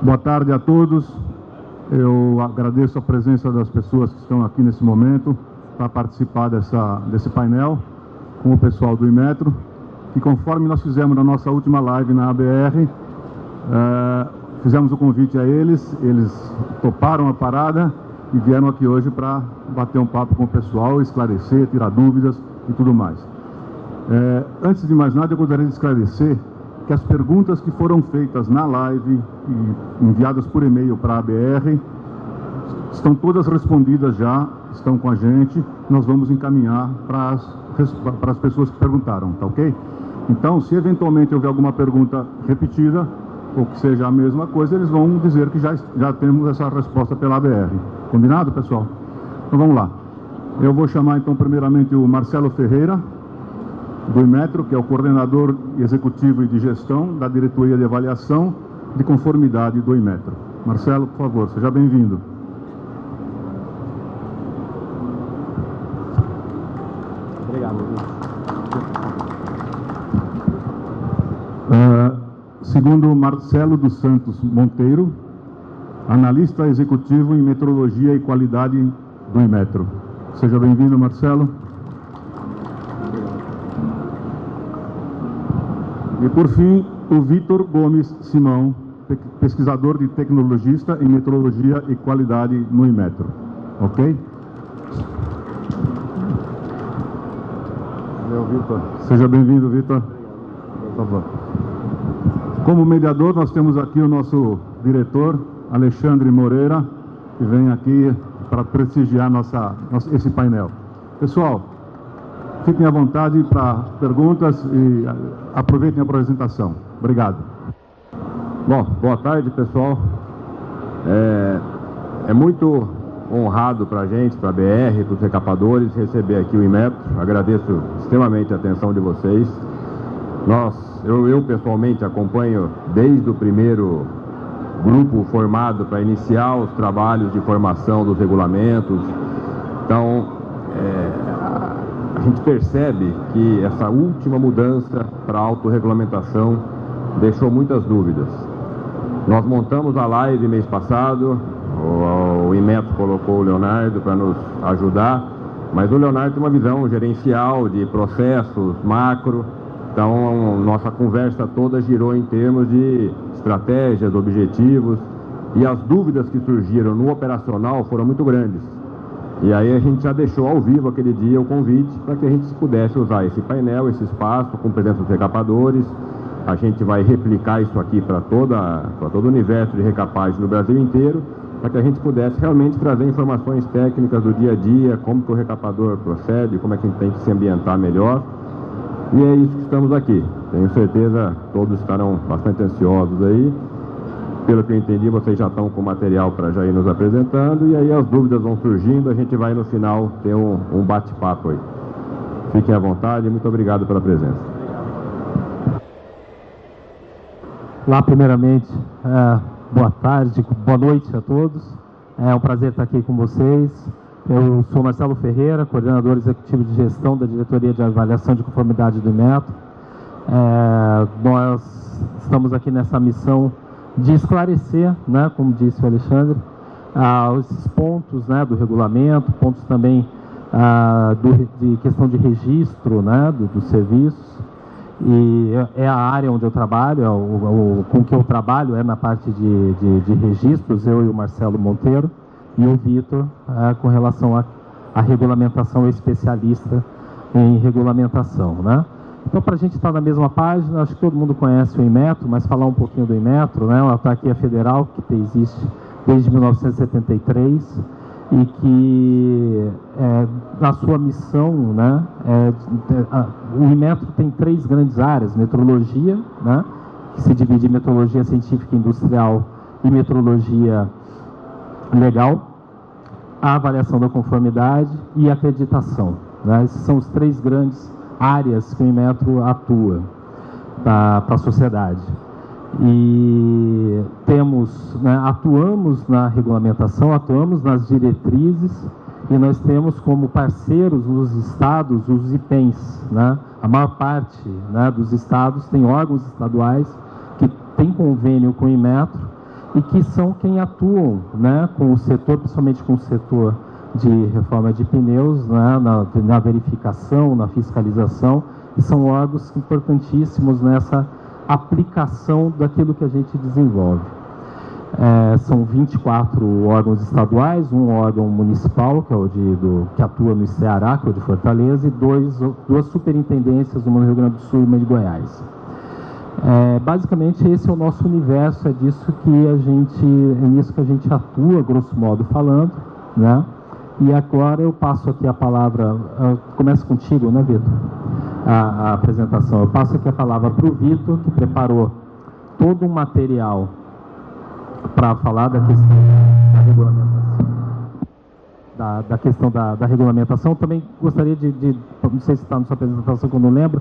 Boa tarde a todos. Eu agradeço a presença das pessoas que estão aqui nesse momento para participar desse painel com o pessoal do Inmetro. E conforme nós fizemos na nossa última live na ABR, fizemos o convite a eles toparam a parada e vieram aqui hoje para bater um papo com o pessoal, esclarecer, tirar dúvidas e tudo mais. Antes de mais nada, eu gostaria de esclarecer que as perguntas que foram feitas na live e enviadas por e-mail para a ABR estão todas respondidas já, estão com a gente, nós vamos encaminhar para as pessoas que perguntaram, tá ok? Então, se eventualmente houver alguma pergunta repetida, ou que seja a mesma coisa, eles vão dizer que já temos essa resposta pela ABR. Combinado, pessoal? Então vamos lá. Eu vou chamar então primeiramente o Marcelo Ferreira, do Inmetro, que é o coordenador executivo e de gestão da diretoria de avaliação de conformidade do Inmetro. Marcelo, por favor, seja bem-vindo. Obrigado. Segundo Marcelo dos Santos Monteiro, analista executivo em metrologia e qualidade do Inmetro. Seja bem-vindo, Marcelo. E por fim, o Vitor Gomes Simão, pesquisador de tecnologista em metrologia e qualidade no Inmetro. Ok? Valeu, Vitor. Seja bem-vindo, Vitor. Por favor. Como mediador, nós temos aqui o nosso diretor, Alexandre Moreira, que vem aqui para prestigiar esse painel. Pessoal, fiquem à vontade para perguntas e aproveitem a apresentação. Obrigado. Bom, boa tarde, pessoal. É muito honrado para a gente, para a BR, para os recapadores, receber aqui o Inmetro. Agradeço extremamente a atenção de vocês. Eu pessoalmente acompanho desde o primeiro grupo formado para iniciar os trabalhos de formação dos regulamentos. Então, a gente percebe que essa última mudança para a autorregulamentação deixou muitas dúvidas. Nós montamos a live mês passado, o Inmetro colocou o Leonardo para nos ajudar, mas o Leonardo tem uma visão gerencial de processos, macro. Então, nossa conversa toda girou em termos de estratégias, objetivos, e as dúvidas que surgiram no operacional foram muito grandes. E aí a gente já deixou ao vivo aquele dia o convite para que a gente pudesse usar esse painel, esse espaço, com presença dos recapadores. A gente vai replicar isso aqui para todo o universo de recapagem no Brasil inteiro, para que a gente pudesse realmente trazer informações técnicas do dia a dia, como que o recapador procede, como é que a gente tem que se ambientar melhor. E é isso que estamos aqui. Tenho certeza que todos estarão bastante ansiosos aí. Pelo que eu entendi, vocês já estão com material para já ir nos apresentando, e aí as dúvidas vão surgindo, a gente vai no final ter um bate-papo aí. Fiquem à vontade, muito obrigado pela presença. Olá, primeiramente, boa tarde, boa noite a todos. É um prazer estar aqui com vocês. Eu sou Marcelo Ferreira, coordenador executivo de gestão da diretoria de avaliação de conformidade do Inmetro. Nós estamos aqui nessa missão de esclarecer, né, como disse o Alexandre, esses pontos, né, do regulamento, pontos também de questão de registro, né, dos serviços. E é a área onde eu trabalho, com que eu trabalho é na parte de registros, eu e o Marcelo Monteiro, e o Vitor com relação à regulamentação, especialista em regulamentação, né? Então, para a gente estar na mesma página, acho que todo mundo conhece o Inmetro, mas falar um pouquinho do Inmetro, né? Uma autarquia federal que existe desde 1973 e que, na sua missão, né, o Inmetro tem 3 grandes áreas: metrologia, né, que se divide em metrologia científica e industrial e metrologia legal, a avaliação da conformidade e a acreditação, né? Essas são as 3 grandes áreas que o Inmetro atua para a sociedade. E temos, né, atuamos na regulamentação, atuamos nas diretrizes, e nós temos como parceiros nos estados os IPENs, né? A maior parte, né, dos estados tem órgãos estaduais que têm convênio com o Inmetro e que são quem atuam, né, com o setor, principalmente com o setor de reforma de pneus, né, na verificação, na fiscalização, e são órgãos importantíssimos nessa aplicação daquilo que a gente desenvolve. São 24 órgãos estaduais, um órgão municipal, que é que atua no Ceará, que é o de Fortaleza, e duas superintendências, uma no Rio Grande do Sul e uma de Goiás. Basicamente, esse é o nosso universo, é nisso que a gente atua, grosso modo falando, né? E agora eu passo aqui a palavra, começa contigo, né, Vitor? A apresentação. Eu passo aqui a palavra para o Vitor, que preparou todo um material para falar da questão da regulamentação. Da questão da regulamentação. Também gostaria não sei se está na sua apresentação, que eu não lembro,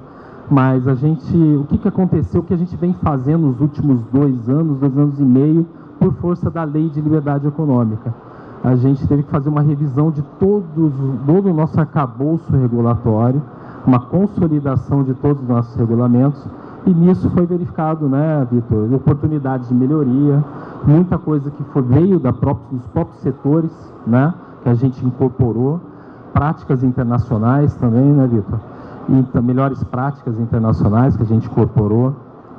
mas o que aconteceu, o que a gente vem fazendo nos últimos 2 anos e meio, por força da Lei de Liberdade Econômica. A gente teve que fazer uma revisão de todo o nosso arcabouço regulatório, uma consolidação de todos os nossos regulamentos, e nisso foi verificado, né, Vitor, oportunidades de melhoria, muita coisa que veio dos próprios setores, né, que a gente incorporou, práticas internacionais também, né, Vitor? E melhores práticas internacionais que a gente incorporou.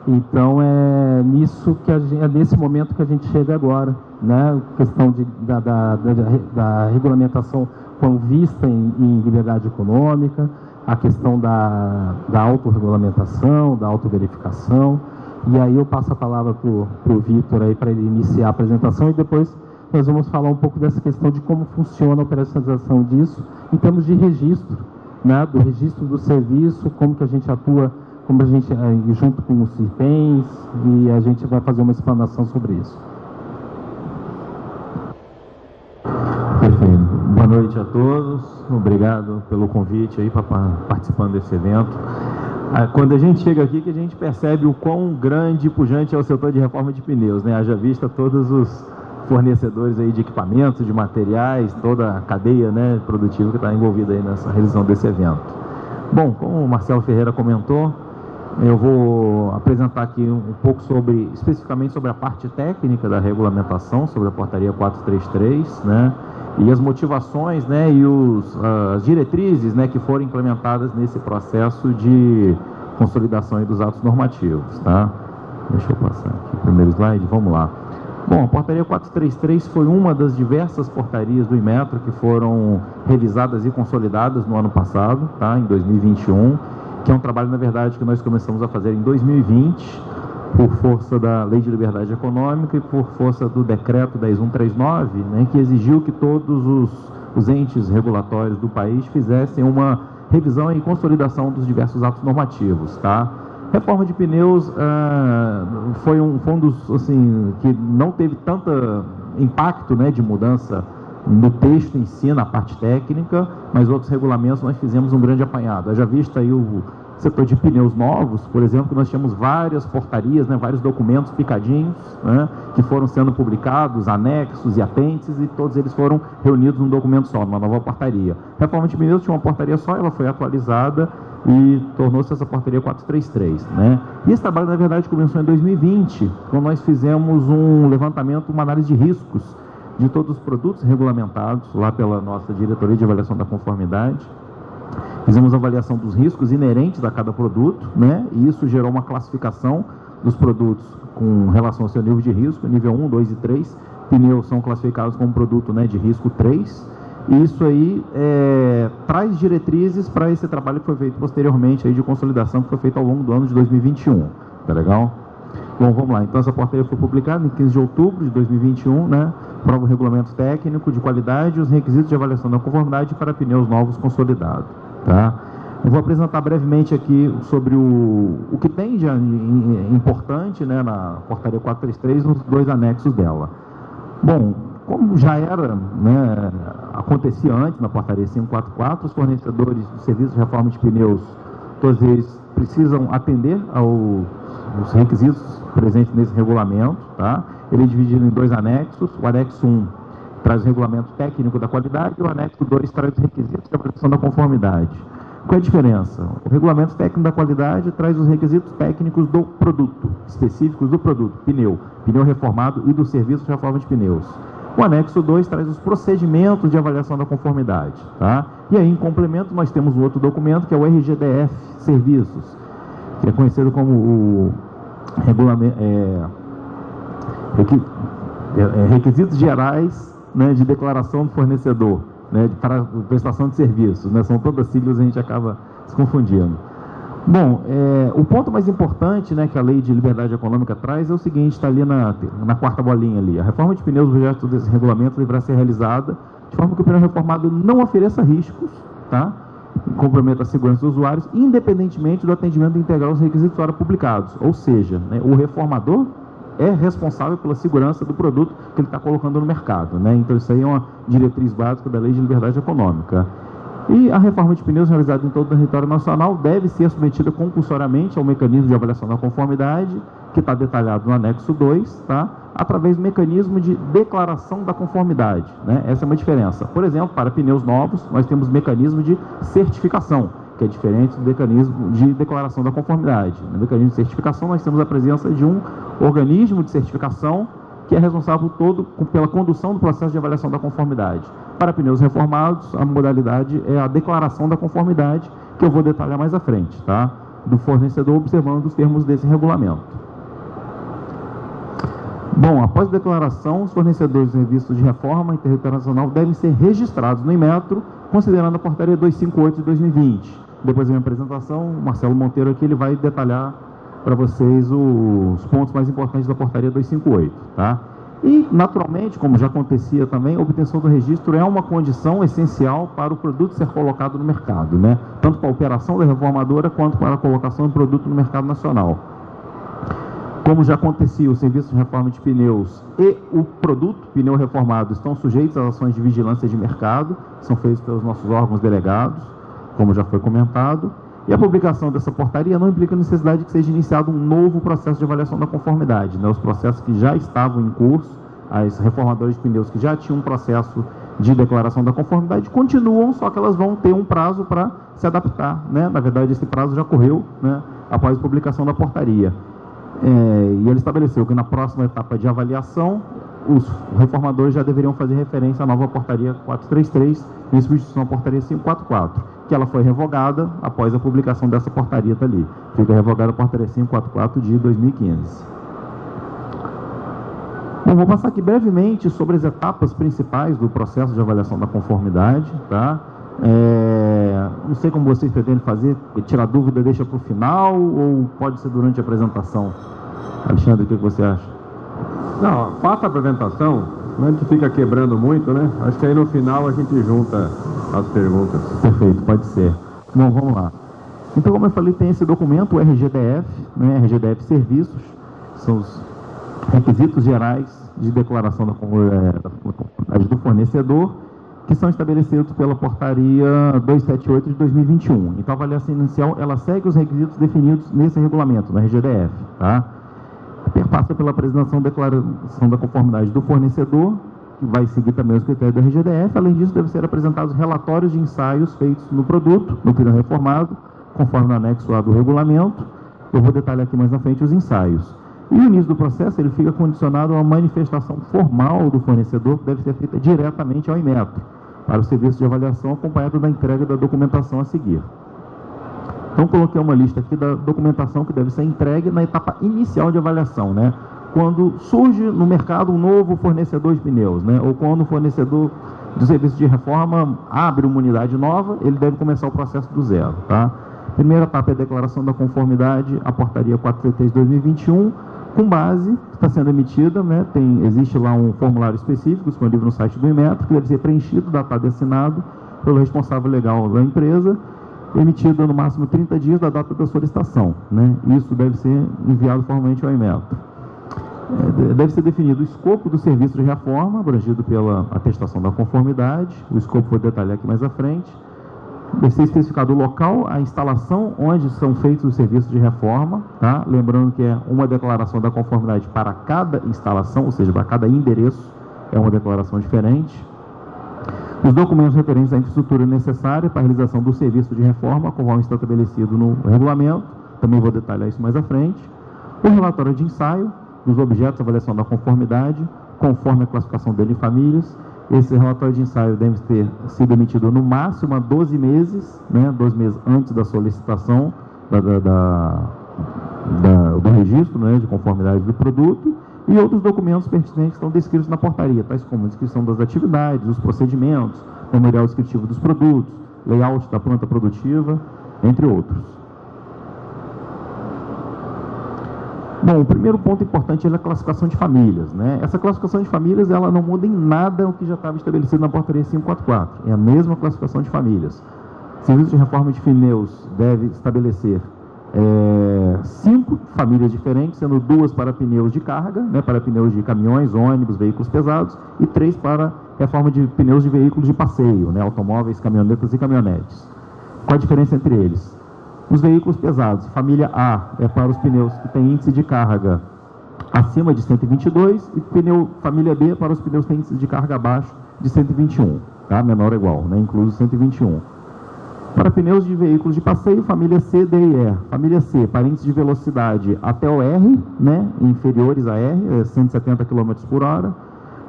Então, é nesse momento que a gente chega agora, né? A questão da regulamentação com vista em liberdade econômica, a questão da autorregulamentação, da autoverificação. E aí eu passo a palavra para o Vitor aí para ele iniciar a apresentação, e depois nós vamos falar um pouco dessa questão de como funciona a operacionalização disso em termos de registro, né? Do registro do serviço, como que a gente atua, como a gente, junto com os CIPENs, e a gente vai fazer uma explanação sobre isso. Perfeito. Boa noite a todos. Obrigado pelo convite aí para participando desse evento. Quando a gente chega aqui, que a gente percebe o quão grande e pujante é o setor de reforma de pneus, né? Haja vista todos os fornecedores aí de equipamentos, de materiais, toda a cadeia, né, produtiva que está envolvida aí nessa realização desse evento. Bom, como o Marcelo Ferreira comentou, eu vou apresentar aqui um pouco especificamente sobre a parte técnica da regulamentação, sobre a portaria 433, né, e as motivações, né, e as diretrizes, né, que foram implementadas nesse processo de consolidação aí dos atos normativos, tá? Deixa eu passar aqui o primeiro slide, vamos lá. Bom, a portaria 433 foi uma das diversas portarias do Inmetro que foram revisadas e consolidadas no ano passado, tá, em 2021, que é um trabalho, na verdade, que nós começamos a fazer em 2020, por força da Lei de Liberdade Econômica e por força do Decreto 10139, né, que exigiu que todos os entes regulatórios do país fizessem uma revisão e consolidação dos diversos atos normativos, tá? Reforma de pneus foi um dos, assim, que não teve tanto impacto, né, de mudança no texto em si, na parte técnica, mas outros regulamentos nós fizemos um grande apanhado. Haja vista aí o setor de pneus novos, por exemplo, que nós tínhamos várias portarias, né, vários documentos picadinhos, né, que foram sendo publicados, anexos e apêndices, e todos eles foram reunidos num documento só, numa nova portaria. Reforma de pneus tinha uma portaria só, ela foi atualizada e tornou-se essa portaria 433, né? E esse trabalho, na verdade, começou em 2020, quando nós fizemos um levantamento, uma análise de riscos de todos os produtos regulamentados, lá pela nossa Diretoria de Avaliação da Conformidade. Fizemos a avaliação dos riscos inerentes a cada produto, né? E isso gerou uma classificação dos produtos com relação ao seu nível de risco, nível 1, 2 e 3. Pneus são classificados como produto, né, de risco 3. E isso aí traz diretrizes para esse trabalho que foi feito posteriormente aí de consolidação, que foi feito ao longo do ano de 2021. Tá legal? Bom, vamos lá. Então, essa portaria foi publicada em 15 de outubro de 2021, né? Prova o regulamento técnico de qualidade e os requisitos de avaliação da conformidade para pneus novos consolidados. Tá? Eu vou apresentar brevemente aqui sobre o que tem de importante, né, na portaria 433, nos 2 anexos dela. Bom, como já era, né, acontecia antes na portaria 544, os fornecedores de serviços de reforma de pneus, todos eles precisam atender aos requisitos presentes nesse regulamento, tá? Ele é dividido em 2 anexos. O anexo 1 traz o regulamento técnico da qualidade e o anexo 2 traz os requisitos de avaliação da conformidade. Qual é a diferença? O regulamento técnico da qualidade traz os requisitos técnicos do produto, específicos do produto, pneu reformado e do serviço de reforma de pneus. O anexo 2 traz os procedimentos de avaliação da conformidade. Tá? E aí, em complemento, nós temos um outro documento, que é o RGDF Serviços, que é conhecido como o regulamento, requisitos gerais, né, de declaração do fornecedor, né, para prestação de serviços, né, são todas siglas, a gente acaba se confundindo. Bom, o ponto mais importante, né, que a Lei de Liberdade Econômica traz é o seguinte, está ali na quarta bolinha ali. A reforma de pneus, o objeto desse regulamento, deverá ser realizada de forma que o pneu reformado não ofereça riscos, tá? Comprometa a segurança dos usuários, independentemente do atendimento integral aos requisitos ora publicados. Ou seja, né, o reformador é responsável pela segurança do produto que ele está colocando no mercado, né? Então isso aí é uma diretriz básica da Lei de Liberdade Econômica. E a reforma de pneus realizada em todo o território nacional deve ser submetida compulsoriamente ao mecanismo de avaliação da conformidade, que está detalhado no anexo 2, tá? Através do mecanismo de declaração da conformidade, né? Essa é uma diferença. Por exemplo, para pneus novos, nós temos mecanismo de certificação, que é diferente do mecanismo de declaração da conformidade. No mecanismo de certificação, nós temos a presença de um organismo de certificação que é responsável pela condução do processo de avaliação da conformidade. Para pneus reformados, a modalidade é a declaração da conformidade, que eu vou detalhar mais à frente, tá? Do fornecedor, observando os termos desse regulamento. Bom, após a declaração, os fornecedores de serviços de reforma em território nacional devem ser registrados no Inmetro, considerando a portaria 258 de 2020. Depois da minha apresentação, o Marcelo Monteiro aqui ele vai detalhar para vocês os pontos mais importantes da portaria 258, tá? E, naturalmente, como já acontecia também, a obtenção do registro é uma condição essencial para o produto ser colocado no mercado, né? Tanto para a operação da reformadora, quanto para a colocação do produto no mercado nacional. Como já acontecia, o serviço de reforma de pneus e o produto pneu reformado estão sujeitos às ações de vigilância de mercado, que são feitas pelos nossos órgãos delegados, como já foi comentado. E a publicação dessa portaria não implica a necessidade de que seja iniciado um novo processo de avaliação da conformidade, né? Os processos que já estavam em curso, as reformadoras de pneus que já tinham um processo de declaração da conformidade continuam, só que elas vão ter um prazo para se adaptar, né? Na verdade, esse prazo já correu, né, após a publicação da portaria. E ele estabeleceu que na próxima etapa de avaliação, os reformadores já deveriam fazer referência à nova portaria 433, em substituição à portaria 544, que ela foi revogada após a publicação dessa portaria ali. Fica revogada a portaria 544 de 2015. Bom, vou passar aqui brevemente sobre as etapas principais do processo de avaliação da conformidade, tá? Não sei como vocês pretendem fazer, tirar dúvida deixa para o final ou pode ser durante a apresentação? Alexandre, o que você acha? Não, faça a apresentação, a gente fica quebrando muito, né? Acho que aí no final a gente junta as perguntas. Perfeito, pode ser. Bom, vamos lá. Então, como eu falei, tem esse documento, o RGDF, né? RGDF Serviços, são os requisitos gerais de declaração da conformidade do fornecedor, que são estabelecidos pela portaria 278 de 2021. Então, a avaliação inicial, ela segue os requisitos definidos nesse regulamento, no RGDF, tá? Perpassa pela apresentação da declaração da conformidade do fornecedor, que vai seguir também os critérios do RGDF. Além disso, devem ser apresentados relatórios de ensaios feitos no produto, no pneu reformado, conforme no anexo A do regulamento. Eu vou detalhar aqui mais na frente os ensaios. E o início do processo, ele fica condicionado a uma manifestação formal do fornecedor, que deve ser feita diretamente ao Inmetro, para o serviço de avaliação, acompanhado da entrega da documentação a seguir. Então, coloquei uma lista aqui da documentação que deve ser entregue na etapa inicial de avaliação, né? Quando surge no mercado um novo fornecedor de pneus, né? Ou quando o fornecedor do serviço de reforma abre uma unidade nova, ele deve começar o processo do zero, tá? Primeira etapa é a declaração da conformidade à portaria 433 de 2021, com base que está sendo emitida, né? Existe lá um formulário específico disponível no site do Inmetro, que deve ser preenchido, datado e assinado pelo responsável legal da empresa, emitido no máximo 30 dias da data da solicitação, né? Isso deve ser enviado formalmente ao Inmetro. Deve ser definido o escopo do serviço de reforma, abrangido pela atestação da conformidade. O escopo vou detalhar aqui mais à frente. Deve ser especificado o local, a instalação onde são feitos os serviços de reforma, tá? Lembrando que é uma declaração da conformidade para cada instalação, ou seja, para cada endereço é uma declaração diferente. Os documentos referentes à infraestrutura necessária para a realização do serviço de reforma, conforme está estabelecido no regulamento, também vou detalhar isso mais à frente. O relatório de ensaio dos objetos de avaliação da conformidade, conforme a classificação dele em famílias. Esse relatório de ensaio deve ter sido emitido no máximo há 12 meses, né, 12 meses antes da solicitação do registro, né, de conformidade do produto, e outros documentos pertinentes que estão descritos na portaria, tais como a descrição das atividades, os procedimentos, memorial descritivo dos produtos, layout da planta produtiva, entre outros. Bom, o primeiro ponto importante é a classificação de famílias, né? Essa classificação de famílias, ela não muda em nada o que já estava estabelecido na portaria 544. É a mesma classificação de famílias. O Serviço de Reforma de Pneus deve estabelecer 5 famílias diferentes, sendo 2 para pneus de carga, né, para pneus de caminhões, ônibus, veículos pesados, e 3 para reforma de pneus de veículos de passeio, né, automóveis, caminhonetas e caminhonetes. Qual a diferença entre eles? Os veículos pesados, família A é para os pneus que têm índice de carga acima de 122 e família B para os pneus que têm índice de carga abaixo de 121, tá? Menor ou igual, né? Incluso 121. Para pneus de veículos de passeio, família C, D e E. Família C, para índice de velocidade até o R, né? Inferiores a R, 170 km por hora.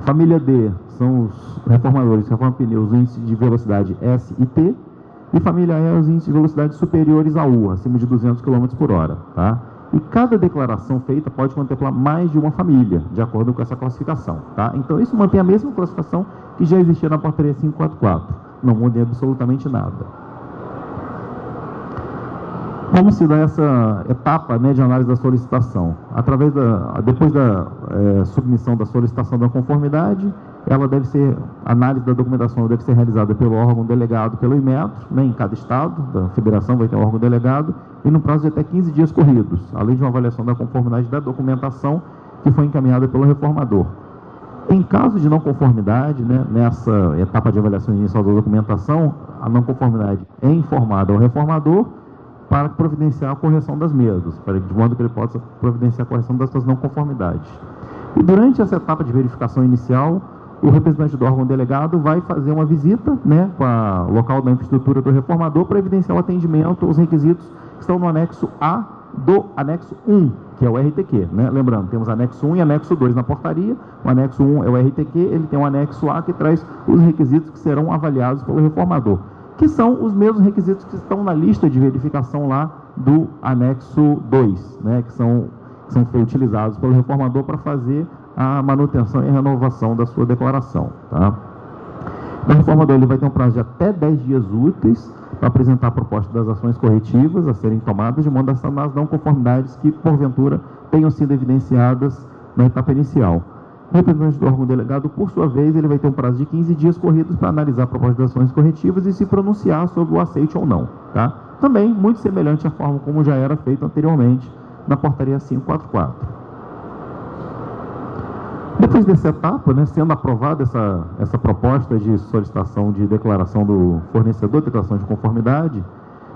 Família D são os reformadores que reformam pneus, índice de velocidade S e T. E família E, os índices de velocidade superiores a U, acima de 200 km por hora. Tá? E cada declaração feita pode contemplar mais de uma família, de acordo com essa classificação. Tá? Então, isso mantém a mesma classificação que já existia na portaria 544. Não muda absolutamente nada. Como se dá essa etapa, né, de análise da solicitação? Depois da submissão da solicitação da conformidade, a análise da documentação deve ser realizada pelo órgão delegado pelo Inmetro, né, em cada estado da federação vai ter um órgão delegado, e no prazo de até 15 dias corridos, além de uma avaliação da conformidade da documentação que foi encaminhada pelo reformador. Em caso de não conformidade, né, nessa etapa de avaliação inicial da documentação, a não conformidade é informada ao reformador para providenciar a correção das mesmas, de modo que ele possa providenciar a correção das suas não conformidades. E durante essa etapa de verificação inicial, o representante do órgão delegado vai fazer uma visita, né, para o local da infraestrutura do reformador para evidenciar o atendimento aos requisitos que estão no anexo A do anexo 1, que é o RTQ. Né? Lembrando, temos anexo 1 e anexo 2 na portaria. O anexo 1 é o RTQ, ele tem um anexo A que traz os requisitos que serão avaliados pelo reformador, que são os mesmos requisitos que estão na lista de verificação lá do anexo 2, né, que são utilizados pelo reformador para fazer a manutenção e renovação da sua declaração. Tá? O reformador ele vai ter um prazo de até 10 dias úteis para apresentar a proposta das ações corretivas a serem tomadas, de modo a sanar as não conformidades que, porventura, tenham sido evidenciadas na etapa inicial. O representante do órgão delegado, por sua vez, ele vai ter um prazo de 15 dias corridos para analisar a proposta das ações corretivas e se pronunciar sobre o aceite ou não. Tá? Também muito semelhante à forma como já era feito anteriormente na portaria 544. Depois dessa etapa, né, sendo aprovada essa proposta de solicitação de declaração do fornecedor, declaração de conformidade,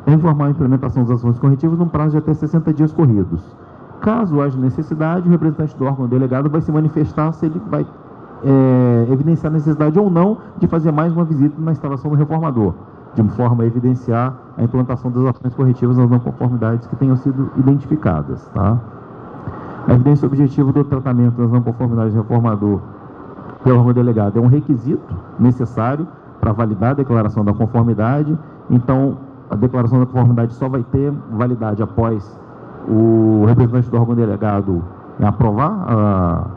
é informar a implementação das ações corretivas num prazo de até 60 dias corridos. Caso haja necessidade, o representante do órgão delegado vai se manifestar se ele vai evidenciar a necessidade ou não de fazer mais uma visita na instalação do reformador, de forma a evidenciar a implantação das ações corretivas nas não conformidades que tenham sido identificadas. Tá? A evidência objetiva do tratamento das não conformidades do reformador pelo órgão delegado é um requisito necessário para validar a declaração da conformidade. Então, a declaração da conformidade só vai ter validade após o representante do órgão delegado aprovar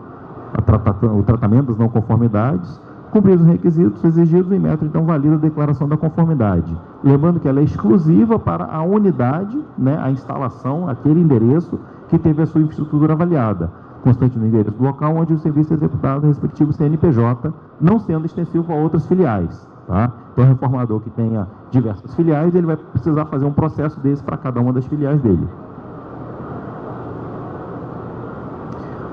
o tratamento das não conformidades. Cumpridos os requisitos exigidos, o Inmetro então valida a declaração da conformidade. Lembrando que ela é exclusiva para a unidade, né, a instalação, aquele endereço que teve a sua infraestrutura avaliada, constante no endereço do local onde o serviço é executado, respectivo CNPJ, não sendo extensivo a outras filiais. Tá? Então, o reformador que tenha diversas filiais, ele vai precisar fazer um processo desse para cada uma das filiais dele.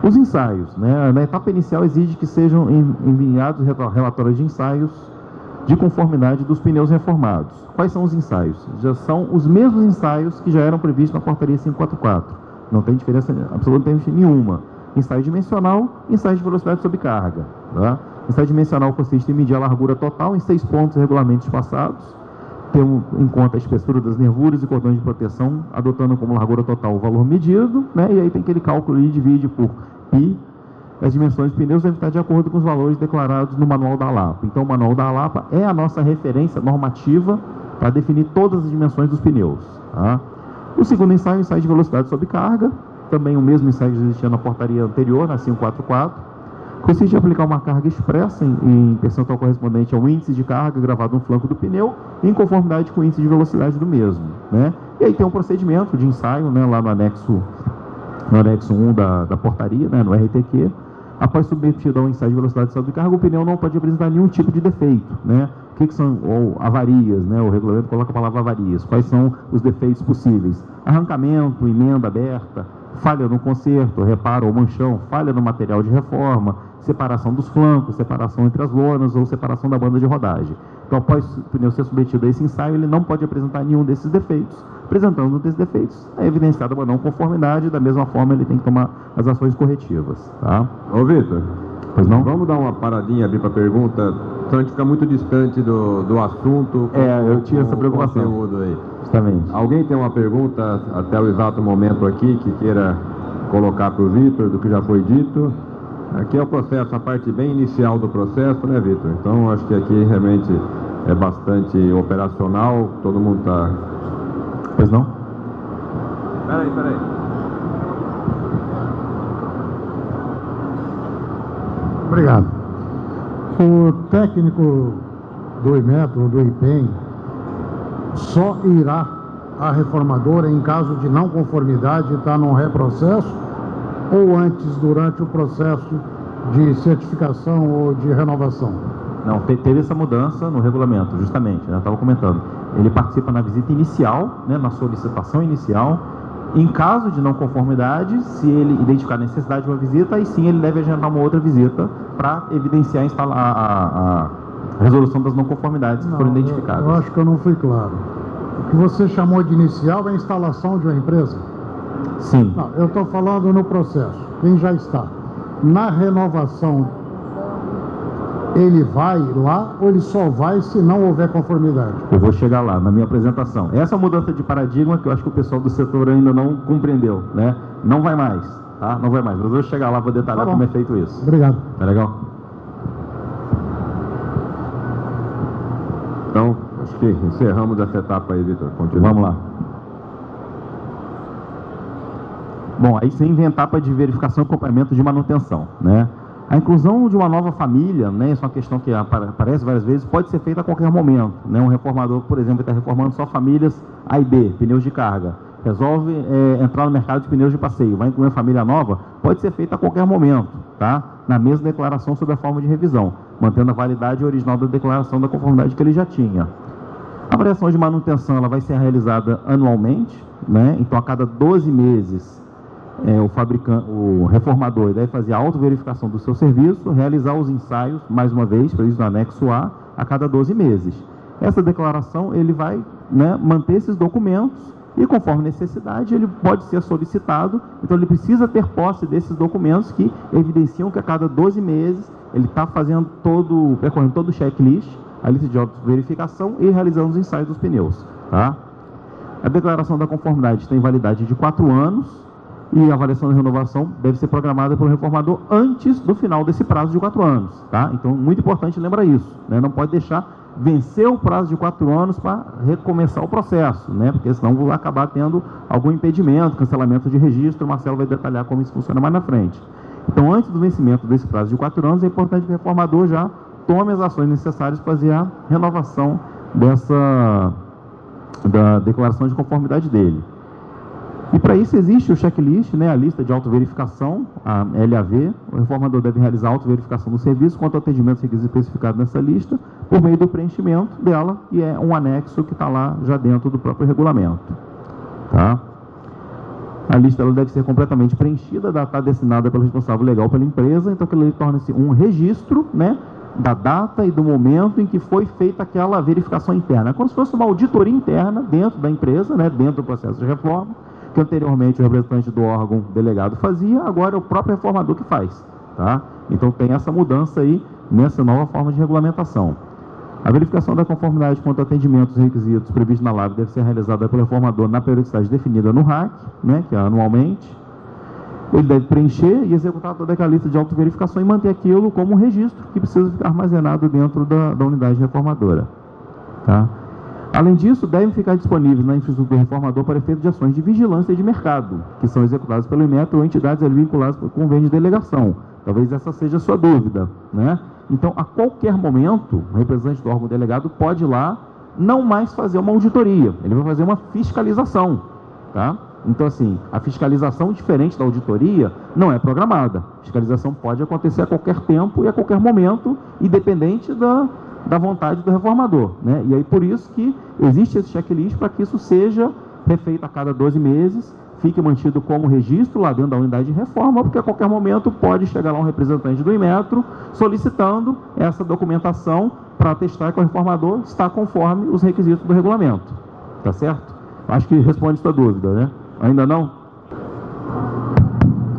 Os ensaios, né? Na etapa inicial exige que sejam enviados relatórios de ensaios de conformidade dos pneus reformados. Quais são os ensaios? Já são os mesmos ensaios que já eram previstos na portaria 544. Não tem diferença absolutamente nenhuma. Ensaio dimensional, ensaio de velocidade sob carga. Tá? Ensaio dimensional consiste em medir a largura total em 6 pontos regulamentos passados, ter em conta a espessura das nervuras e cordões de proteção, adotando como largura total o valor medido, né? E aí tem aquele cálculo e divide por π. As dimensões dos pneus devem estar de acordo com os valores declarados no manual da ALAPA. Então, o manual da ALAPA é a nossa referência normativa para definir todas as dimensões dos pneus. Tá? O segundo ensaio, ensaio de velocidade sob carga, também o mesmo ensaio que existia na portaria anterior, na 544, consiste em aplicar uma carga expressa em percentual correspondente ao índice de carga gravado no flanco do pneu, em conformidade com o índice de velocidade do mesmo. Né? E aí tem um procedimento de ensaio, né, lá no anexo 1 da portaria, né, no RTQ. Após submetido ao ensaio de velocidade sob carga, o pneu não pode apresentar nenhum tipo de defeito. Né? O que são avarias? Né? O regulamento coloca a palavra avarias. Quais são os defeitos possíveis? Arrancamento, emenda aberta, falha no conserto, reparo ou manchão, falha no material de reforma, separação dos flancos, separação entre as lonas ou separação da banda de rodagem. Então, após o pneu ser submetido a esse ensaio, ele não pode apresentar nenhum desses defeitos. Apresentando um desses defeitos, é evidenciada uma não conformidade, da mesma forma ele tem que tomar as ações corretivas. Tá? Ô, Vitor, pois não? Vamos dar uma paradinha ali para a pergunta, então a gente fica muito distante do assunto. Eu tinha essa preocupação. Conteúdo aí. Justamente. Alguém tem uma pergunta até o exato momento aqui que queira colocar para o Vitor do que já foi dito? Aqui é o processo, a parte bem inicial do processo, né, Vitor? Então, acho que aqui realmente é bastante operacional, todo mundo está... Pois não? Peraí. Obrigado. O técnico do IMETRO, ou do IPEM, só irá à reformadora em caso de não conformidade e está num reprocesso, ou antes, durante o processo de certificação ou de renovação? Não, teve essa mudança no regulamento, justamente, eu estava comentando. Ele participa na visita inicial, né, na solicitação inicial. Em caso de não conformidade, se ele identificar a necessidade de uma visita, aí sim ele deve agendar uma outra visita para evidenciar a resolução das não conformidades que foram identificadas. Eu acho que eu não fui claro. O que você chamou de inicial é a instalação de uma empresa? Sim. Não, eu estou falando no processo, quem já está. Na renovação, ele vai lá ou ele só vai se não houver conformidade? Eu vou chegar lá na minha apresentação. Essa mudança de paradigma que eu acho que o pessoal do setor ainda não compreendeu, né? Não vai mais, tá? Não vai mais. Mas eu vou chegar lá, vou detalhar como é feito isso. Obrigado. Tá legal? Então, acho que encerramos essa etapa aí, Vitor. Vamos lá. Bom, aí sim vem a etapa de verificação e acompanhamento de manutenção, né? A inclusão de uma nova família, né, isso é uma questão que aparece várias vezes, pode ser feita a qualquer momento, né? Um reformador, por exemplo, está reformando só famílias A e B, pneus de carga, resolve entrar no mercado de pneus de passeio, vai incluir uma família nova, pode ser feita a qualquer momento, tá? Na mesma declaração sob a forma de revisão, mantendo a validade original da declaração da conformidade que ele já tinha. A avaliação de manutenção ela vai ser realizada anualmente, né? Então a cada 12 meses o reformador deve fazer a autoverificação do seu serviço, realizar os ensaios, mais uma vez, previsto no anexo A cada 12 meses. Essa declaração, ele vai, né, manter esses documentos e, conforme necessidade, ele pode ser solicitado. Então, ele precisa ter posse desses documentos que evidenciam que a cada 12 meses ele está fazendo percorrendo todo o checklist, a lista de autoverificação e realizando os ensaios dos pneus. Tá? A declaração da conformidade tem validade de 4 anos. E a avaliação de renovação deve ser programada pelo reformador antes do final desse prazo de 4 anos. Tá? Então, muito importante lembrar isso. Né? Não pode deixar vencer o prazo de 4 anos para recomeçar o processo, né? Porque senão vai acabar tendo algum impedimento, cancelamento de registro. O Marcelo vai detalhar como isso funciona mais na frente. Então, antes do vencimento desse prazo de 4 anos, é importante que o reformador já tome as ações necessárias para fazer a renovação da declaração de conformidade dele. E para isso existe o checklist, né, a lista de autoverificação, a LAV. O reformador deve realizar a autoverificação do serviço quanto ao atendimento requisito especificado nessa lista, por meio do preenchimento dela, e é um anexo que está lá já dentro do próprio regulamento. Tá? A lista ela deve ser completamente preenchida, datada destinada pelo responsável legal pela empresa, então que ele torna-se um registro, né, da data e do momento em que foi feita aquela verificação interna. É como se fosse uma auditoria interna dentro da empresa, né, dentro do processo de reforma, que anteriormente o representante do órgão delegado fazia, agora é o próprio reformador que faz. Tá? Então tem essa mudança aí nessa nova forma de regulamentação. A verificação da conformidade quanto ao atendimento aos requisitos previstos na LAV deve ser realizada pelo reformador na periodicidade definida no RAC, né, que é anualmente. Ele deve preencher e executar toda aquela lista de autoverificação e manter aquilo como um registro que precisa ficar armazenado dentro da unidade reformadora. Tá? Além disso, devem ficar disponíveis na infraestrutura reformador para efeito de ações de vigilância de mercado, que são executadas pelo INMET ou entidades ali vinculadas por convênio de delegação. Talvez essa seja a sua dúvida, né? Então, a qualquer momento, o representante do órgão delegado pode ir lá não mais fazer uma auditoria, ele vai fazer uma fiscalização, tá? Então, assim, a fiscalização, diferente da auditoria, não é programada. A fiscalização pode acontecer a qualquer tempo e a qualquer momento, independente da vontade do reformador, né? E aí, por isso que existe esse checklist para que isso seja refeito a cada 12 meses, fique mantido como registro lá dentro da unidade de reforma, porque a qualquer momento pode chegar lá um representante do Inmetro solicitando essa documentação para atestar que o reformador está conforme os requisitos do regulamento. Tá certo? Acho que responde sua dúvida, né? Ainda não?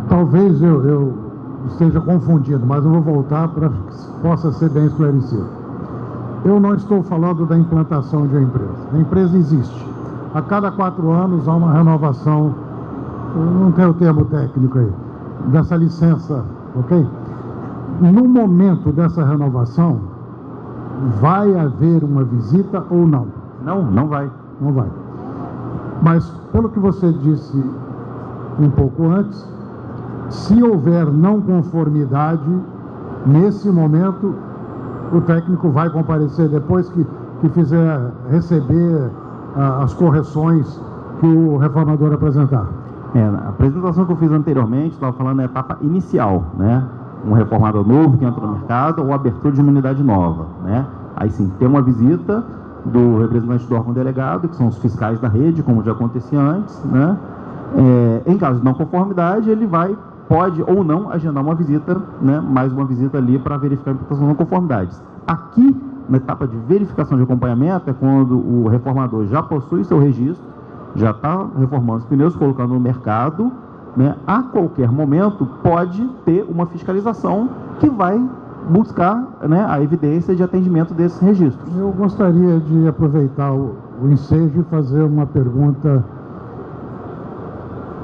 Talvez eu esteja confundido, mas eu vou voltar para que possa ser bem esclarecido. Eu não estou falando da implantação de uma empresa. A empresa existe. A cada 4 anos há uma renovação, não tem o termo técnico aí, dessa licença, ok? No momento dessa renovação, vai haver uma visita ou não? Não vai. Não vai. Mas, pelo que você disse um pouco antes, se houver não conformidade, nesse momento, o técnico vai comparecer depois que fizer receber as correções que o reformador apresentar. A apresentação que eu fiz anteriormente, estava falando da etapa inicial, né? Um reformador novo que entra no mercado ou abertura de uma unidade nova, né? Aí sim, tem uma visita do representante do órgão delegado, que são os fiscais da rede, como já acontecia antes, né? Em caso de não conformidade, ele pode ou não agendar uma visita, né? Mais uma visita ali para verificar a implantação de não conformidades. Aqui, na etapa de verificação de acompanhamento, é quando o reformador já possui seu registro, já está reformando os pneus, colocando no mercado, né? A qualquer momento pode ter uma fiscalização que vai buscar, né, a evidência de atendimento desses registros. Eu gostaria de aproveitar o ensejo e fazer uma pergunta.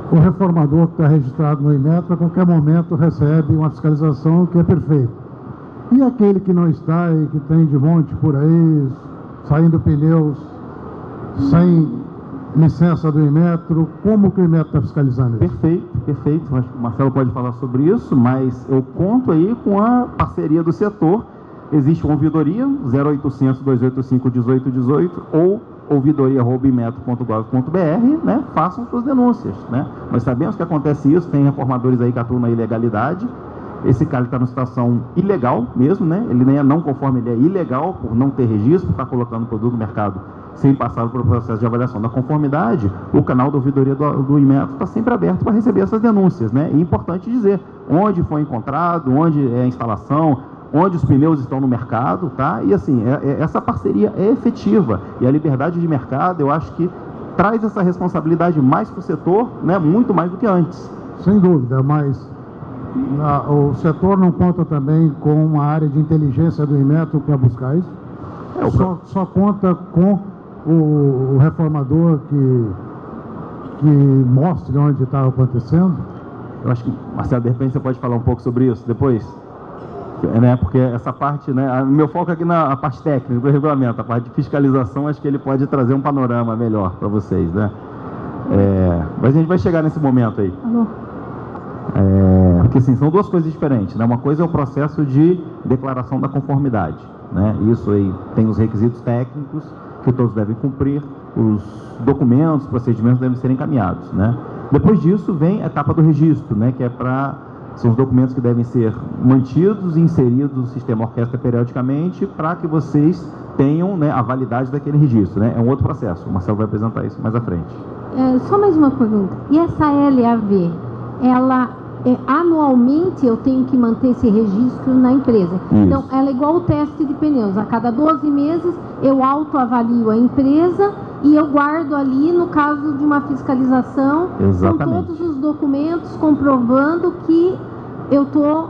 O reformador que está registrado no Inmetro, a qualquer momento recebe uma fiscalização que é perfeita. E aquele que não está e que tem de monte por aí, saindo pneus, sem licença do Inmetro, como que o Inmetro está fiscalizando isso? Perfeito. Acho que o Marcelo pode falar sobre isso, mas eu conto aí com a parceria do setor. Existe uma ouvidoria, 0800-285-1818 ou ouvidoria@inmetro.gov.br, né? Façam suas denúncias, né? Nós sabemos que acontece isso, tem reformadores aí que atuam na ilegalidade. Esse cara está numa situação ilegal mesmo, né? Ele nem é não conforme, ele é ilegal por não ter registro, por estar colocando o produto no mercado sem passar pelo processo de avaliação da conformidade. O canal da ouvidoria do Inmetro está sempre aberto para receber essas denúncias, né? E é importante dizer onde foi encontrado, onde é a instalação, onde os pneus estão no mercado, tá? E assim, essa parceria é efetiva. E a liberdade de mercado, eu acho que traz essa responsabilidade mais para o setor, né? Muito mais do que antes. Sem dúvida, mas o setor não conta também com uma área de inteligência do Inmetro para buscar isso? Só conta com o reformador que mostre onde está acontecendo? Eu acho que, Marcelo, de repente você pode falar um pouco sobre isso depois? Né? Porque essa parte, né? Meu foco aqui na parte técnica do regulamento, a parte de fiscalização, acho que ele pode trazer um panorama melhor para vocês, né? Mas a gente vai chegar nesse momento aí. Porque assim, são duas coisas diferentes, né? Uma coisa é o processo de declaração da conformidade, né? Isso aí tem os requisitos técnicos que todos devem cumprir, os documentos, procedimentos devem ser encaminhados, né? Depois disso vem a etapa do registro, né? Que são os documentos que devem ser mantidos e inseridos no sistema orquestra periodicamente para que vocês tenham, né, a validade daquele registro, né? É um outro processo. O Marcelo vai apresentar isso mais à frente. Só mais uma pergunta. E essa LAV, ela anualmente eu tenho que manter esse registro na empresa? Isso. Então, ela é igual o teste de pneus. A cada 12 meses eu autoavalio a empresa e eu guardo ali, no caso de uma fiscalização, exatamente, com todos os documentos comprovando que eu estou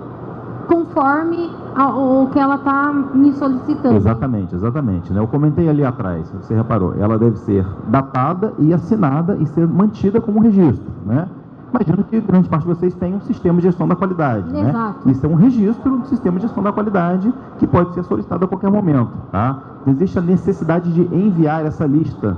conforme o que ela está me solicitando. Exatamente, exatamente. Né? Eu comentei ali atrás, você reparou, ela deve ser datada e assinada e ser mantida como registro, né? Imagino que grande parte de vocês tem um sistema de gestão da qualidade, Exato. né? Isso é um registro do sistema de gestão da qualidade que pode ser solicitado a qualquer momento, tá? Não existe a necessidade de enviar essa lista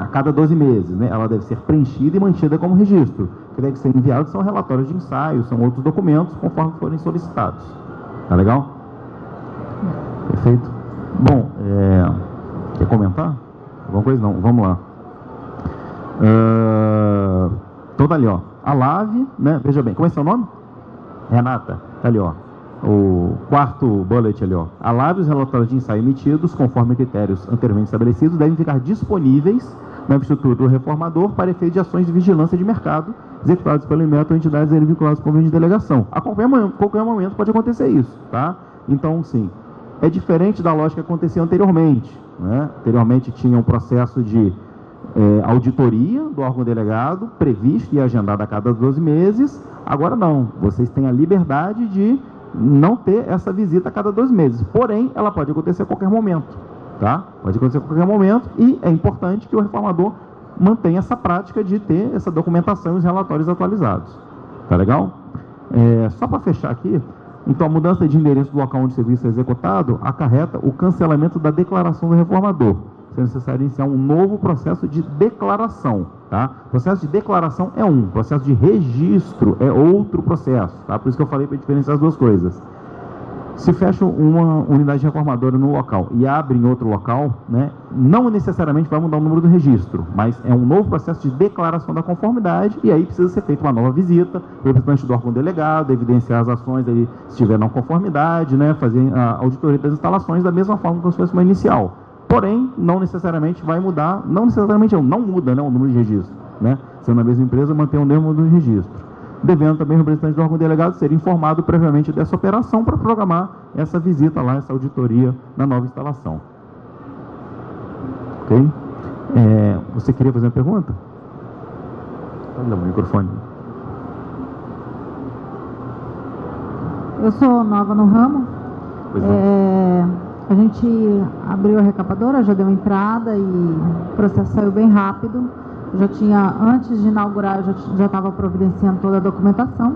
a cada 12 meses, né? Ela deve ser preenchida e mantida como registro. O que deve ser enviado são relatórios de ensaio, são outros documentos, conforme forem solicitados. Tá legal? Perfeito. Bom, quer comentar? Alguma coisa? Não, vamos lá. Então tá ali, ó. A LAVE, né? Veja bem, como é seu nome? Renata. Tá ali, ó. O quarto bullet ali, ó. A LAVE e os relatórios de ensaio emitidos, conforme critérios anteriormente estabelecidos, devem ficar disponíveis na infraestrutura do reformador para efeito de ações de vigilância de mercado executadas pelo Inmetro ou entidades vinculadas ao convênio de delegação. A qualquer momento pode acontecer isso, tá? Então, sim, é diferente da lógica que acontecia anteriormente, né? Anteriormente tinha um processo de auditoria do órgão delegado, previsto e agendado a cada 12 meses. Agora não, vocês têm a liberdade de não ter essa visita a cada 12 meses. Porém, ela pode acontecer a qualquer momento, tá? Pode acontecer a qualquer momento e é importante que o reformador mantenha essa prática de ter essa documentação e os relatórios atualizados. Tá legal? Só para fechar aqui, então a mudança de endereço do local onde o serviço é executado acarreta o cancelamento da declaração do reformador. Se é necessário iniciar um novo processo de declaração, tá? Processo de declaração é um, processo de registro é outro processo, tá? Por isso que eu falei para diferenciar as duas coisas. Se fecha uma unidade reformadora no local e abre em outro local, né, não necessariamente vai mudar o número do registro, mas é um novo processo de declaração da conformidade e aí precisa ser feita uma nova visita, o representante do órgão delegado, evidenciar as ações aí, se tiver não conformidade, né, fazer a auditoria das instalações da mesma forma que se fosse uma inicial. Porém, não necessariamente vai mudar, não muda, né, o número de registro, né? Sendo na mesma empresa, mantém o mesmo número de registro. Devendo também o representante do órgão delegado ser informado previamente dessa operação para programar essa visita lá, essa auditoria na nova instalação. Ok? Você queria fazer uma pergunta? Olha o microfone. Eu sou nova no ramo. Pois não. A gente abriu a recapadora, já deu entrada e o processo saiu bem rápido. Já tinha, antes de inaugurar, já estava providenciando toda a documentação.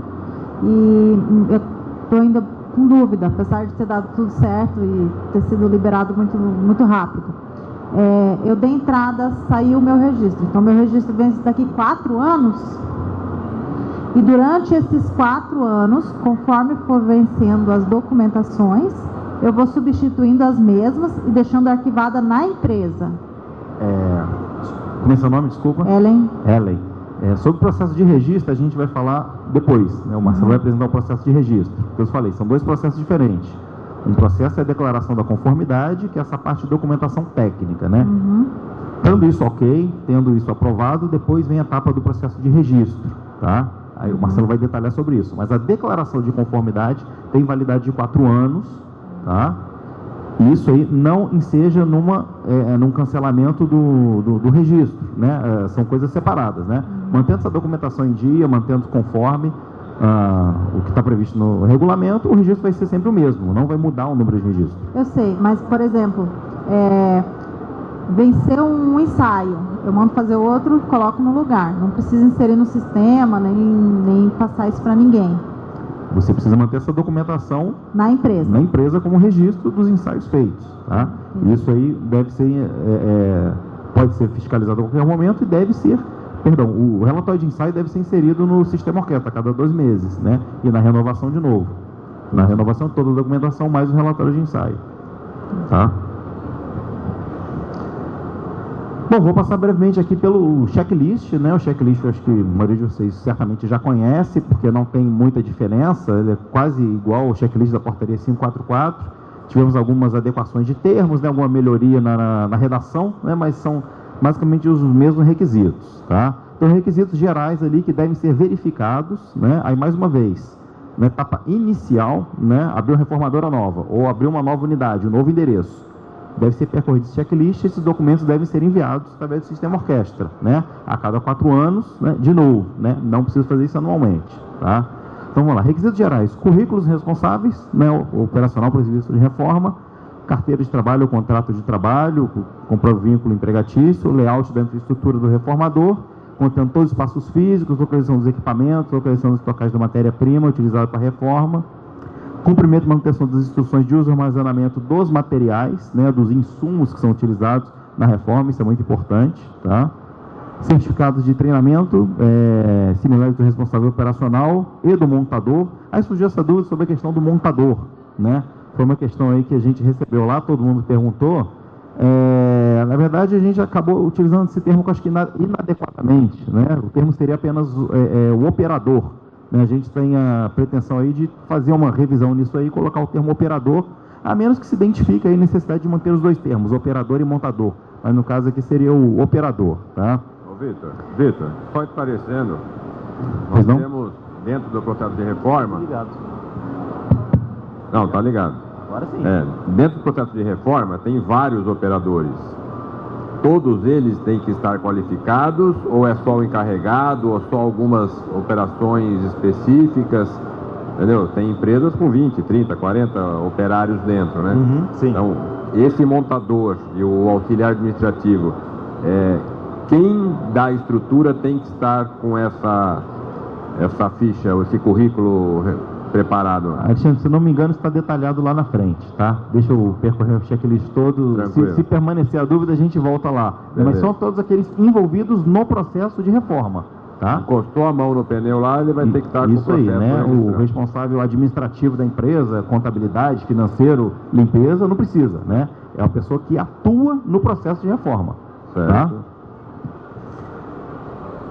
E eu estou ainda com dúvida, apesar de ter dado tudo certo e ter sido liberado muito, muito rápido. Eu dei entrada, saiu o meu registro. Então, meu registro vence daqui 4 anos. E durante esses 4 anos, conforme for vencendo as documentações, eu vou substituindo as mesmas e deixando arquivada na empresa. Como é seu nome, desculpa? Ellen. Sobre o processo de registro, a gente vai falar depois, né? O Marcelo vai apresentar o processo de registro. Como eu falei, são 2 processos diferentes. Um processo é a declaração da conformidade, que é essa parte de documentação técnica, né? Tendo isso ok, tendo isso aprovado, depois vem a etapa do processo de registro, tá? Aí o Marcelo vai detalhar sobre isso. Mas a declaração de conformidade tem validade de 4 anos, tá? E isso aí não enseja num cancelamento do registro, né? São coisas separadas, né? Mantendo essa documentação em dia, mantendo conforme o que está previsto no regulamento, o registro vai ser sempre o mesmo, não vai mudar o número de registro. Eu sei, mas, por exemplo, venceu um ensaio, eu mando fazer outro, coloco no lugar. Não precisa inserir no sistema, nem passar isso para ninguém. Você precisa manter essa documentação na empresa como registro dos ensaios feitos, tá? Isso aí deve ser, pode ser fiscalizado a qualquer momento e deve ser, o relatório de ensaio deve ser inserido no sistema orquestra a cada 2 meses, né? E na renovação de novo. Na renovação toda a documentação mais o relatório de ensaio, tá? Bom, vou passar brevemente aqui pelo checklist, né? O checklist eu acho que a maioria de vocês certamente já conhece, porque não tem muita diferença, ele é quase igual ao checklist da portaria 544. Tivemos algumas adequações de termos, né? Alguma melhoria na redação, né? Mas são basicamente os mesmos requisitos, tá? Então, requisitos gerais ali que devem ser verificados, né? Aí, mais uma vez, na etapa inicial, né? Abriu uma reformadora nova, ou abriu uma nova unidade, um novo endereço. Deve ser percorrido esse checklist, esses documentos devem ser enviados através do sistema orquestra, né? A cada 4 anos, né? De novo, né? Não precisa fazer isso anualmente, tá? Então vamos lá, requisitos gerais, currículos responsáveis, né, operacional para o serviço de reforma, carteira de trabalho ou contrato de trabalho, comprova vínculo empregatício, layout da infraestrutura do reformador, contendo todos os espaços físicos, localização dos equipamentos, localização dos locais da matéria-prima utilizada para a reforma, cumprimento e manutenção das instruções de uso e armazenamento dos materiais, né, dos insumos que são utilizados na reforma, isso é muito importante, tá? Certificados de treinamento similares do responsável operacional e do montador. Aí surgiu essa dúvida sobre a questão do montador, né? Foi uma questão aí que a gente recebeu lá, todo mundo perguntou. Na verdade, a gente acabou utilizando esse termo, que eu acho que inadequadamente, né? O termo seria apenas o operador, né? A gente tem a pretensão aí de fazer uma revisão nisso aí e colocar o termo operador, a menos que se identifique aí a necessidade de manter os dois termos, operador e montador. Mas no caso aqui seria o operador, tá? Vitor, só esclarecendo, nós temos dentro do processo de reforma... Ligado. Não, tá ligado. Agora sim. Dentro do processo de reforma tem vários operadores. Todos eles têm que estar qualificados, ou é só o encarregado, ou só algumas operações específicas? Entendeu? Tem empresas com 20, 30, 40 operários dentro, né? Sim. Então, esse montador e o auxiliar administrativo, quem dá a estrutura tem que estar com essa ficha, esse currículo preparado. Alexandre, se não me engano, está detalhado lá na frente, tá? Deixa eu percorrer o checklist todo. Se permanecer a dúvida, a gente volta lá. Beleza. Mas são todos aqueles envolvidos no processo de reforma, tá? Encostou a mão no pneu lá, ele vai ter que estar com isso aí, né? O responsável administrativo da empresa, contabilidade, financeiro, limpeza, não precisa, né? É a pessoa que atua no processo de reforma, certo? Tá?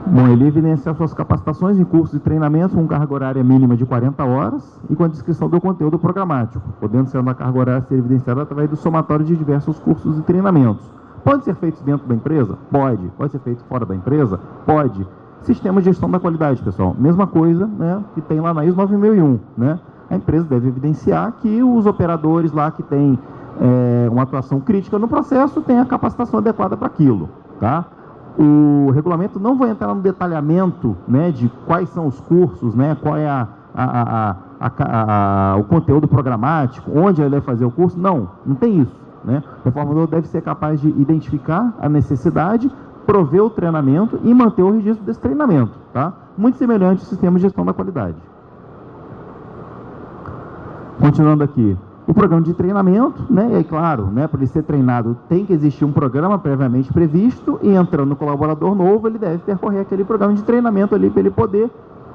Bom, ele evidencia suas capacitações em cursos de treinamento com carga horária mínima de 40 horas e com a descrição do conteúdo programático, podendo ser uma carga horária ser evidenciada através do somatório de diversos cursos e treinamentos. Pode ser feito dentro da empresa? Pode. Pode ser feito fora da empresa? Pode. Sistema de gestão da qualidade, pessoal. Mesma coisa, né, que tem lá na ISO 9001, né? A empresa deve evidenciar que os operadores lá que têm uma atuação crítica no processo têm a capacitação adequada para aquilo, tá? O regulamento não vai entrar no detalhamento, né, de quais são os cursos, né, qual é o conteúdo programático, onde ele vai fazer o curso. Não tem isso, né? O reformador deve ser capaz de identificar a necessidade, prover o treinamento e manter o registro desse treinamento, tá? Muito semelhante ao sistema de gestão da qualidade. Continuando aqui. O programa de treinamento, né, é claro, né, para ele ser treinado tem que existir um programa previamente previsto e entrando no colaborador novo, ele deve percorrer aquele programa de treinamento ali para ele poder,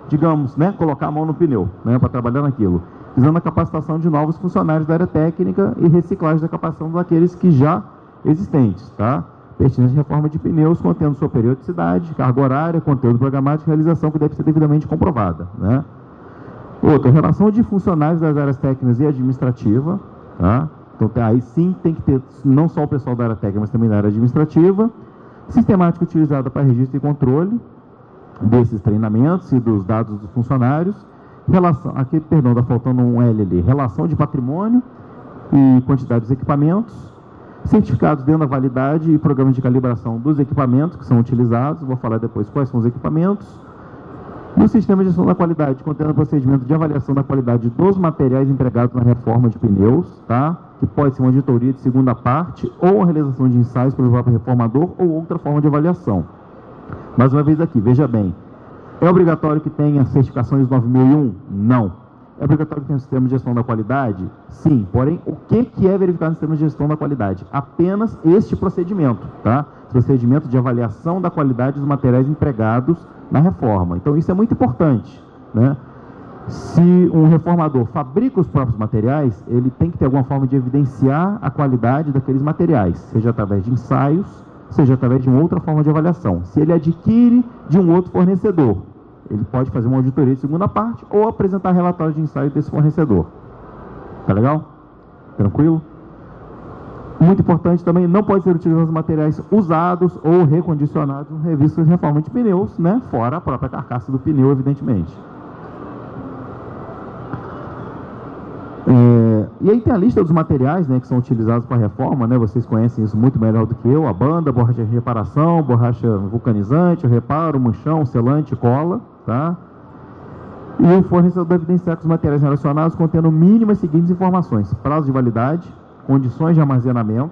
digamos, né, colocar a mão no pneu, né, para trabalhar naquilo. Visando a capacitação de novos funcionários da área técnica e reciclagem da capacitação daqueles que já existentes, tá? Pertinência de reforma de pneus, contendo sua periodicidade, carga horária, conteúdo programático e realização que deve ser devidamente comprovada, né? Outra, relação de funcionários das áreas técnicas e administrativa, tá? Então, aí sim tem que ter não só o pessoal da área técnica, mas também da área administrativa. Sistemática utilizada para registro e controle desses treinamentos e dos dados dos funcionários. Relação, aqui, perdão, está faltando um L ali. Relação de patrimônio e quantidade dos equipamentos. Certificados dentro da validade e programas de calibração dos equipamentos que são utilizados. Vou falar depois quais são os equipamentos. E o sistema de gestão da qualidade, contendo o procedimento de avaliação da qualidade dos materiais empregados na reforma de pneus, tá? Que pode ser uma auditoria de segunda parte ou a realização de ensaios pelo próprio reformador ou outra forma de avaliação. Mais uma vez aqui, veja bem, é obrigatório que tenha certificações 9001? Não. É obrigatório que tenha um sistema de gestão da qualidade? Sim. Porém, o que é verificar no sistema de gestão da qualidade? Apenas este procedimento, tá? Procedimento de avaliação da qualidade dos materiais empregados na reforma. Então, isso é muito importante, né? Se um reformador fabrica os próprios materiais, ele tem que ter alguma forma de evidenciar a qualidade daqueles materiais, seja através de ensaios, seja através de uma outra forma de avaliação. Se ele adquire de um outro fornecedor, ele pode fazer uma auditoria de segunda parte ou apresentar relatório de ensaio desse fornecedor. Tá legal? Tranquilo? Muito importante também, não pode ser utilizados materiais usados ou recondicionados em revistas de reforma de pneus, né? Fora a própria carcaça do pneu, evidentemente. E aí tem a lista dos materiais, né, que são utilizados para a reforma, né? Vocês conhecem isso muito melhor do que eu. A banda, borracha de reparação, borracha vulcanizante, reparo, manchão, selante, cola, tá? E o fornecedor deve evidenciar que os materiais relacionados contendo no mínimo as seguintes informações: prazo de validade, condições de armazenamento,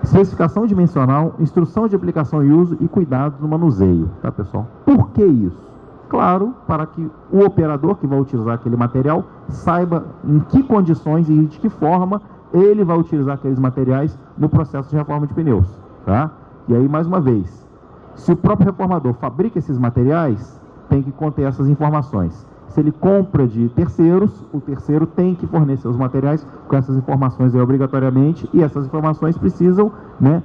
especificação dimensional, instrução de aplicação e uso e cuidados no manuseio, tá, pessoal? Por que isso? Claro, para que o operador que vai utilizar aquele material saiba em que condições e de que forma ele vai utilizar aqueles materiais no processo de reforma de pneus, tá? E aí, mais uma vez, se o próprio reformador fabrica esses materiais, tem que conter essas informações. Se ele compra de terceiros, o terceiro tem que fornecer os materiais com essas informações aí, obrigatoriamente, e essas informações precisam, né,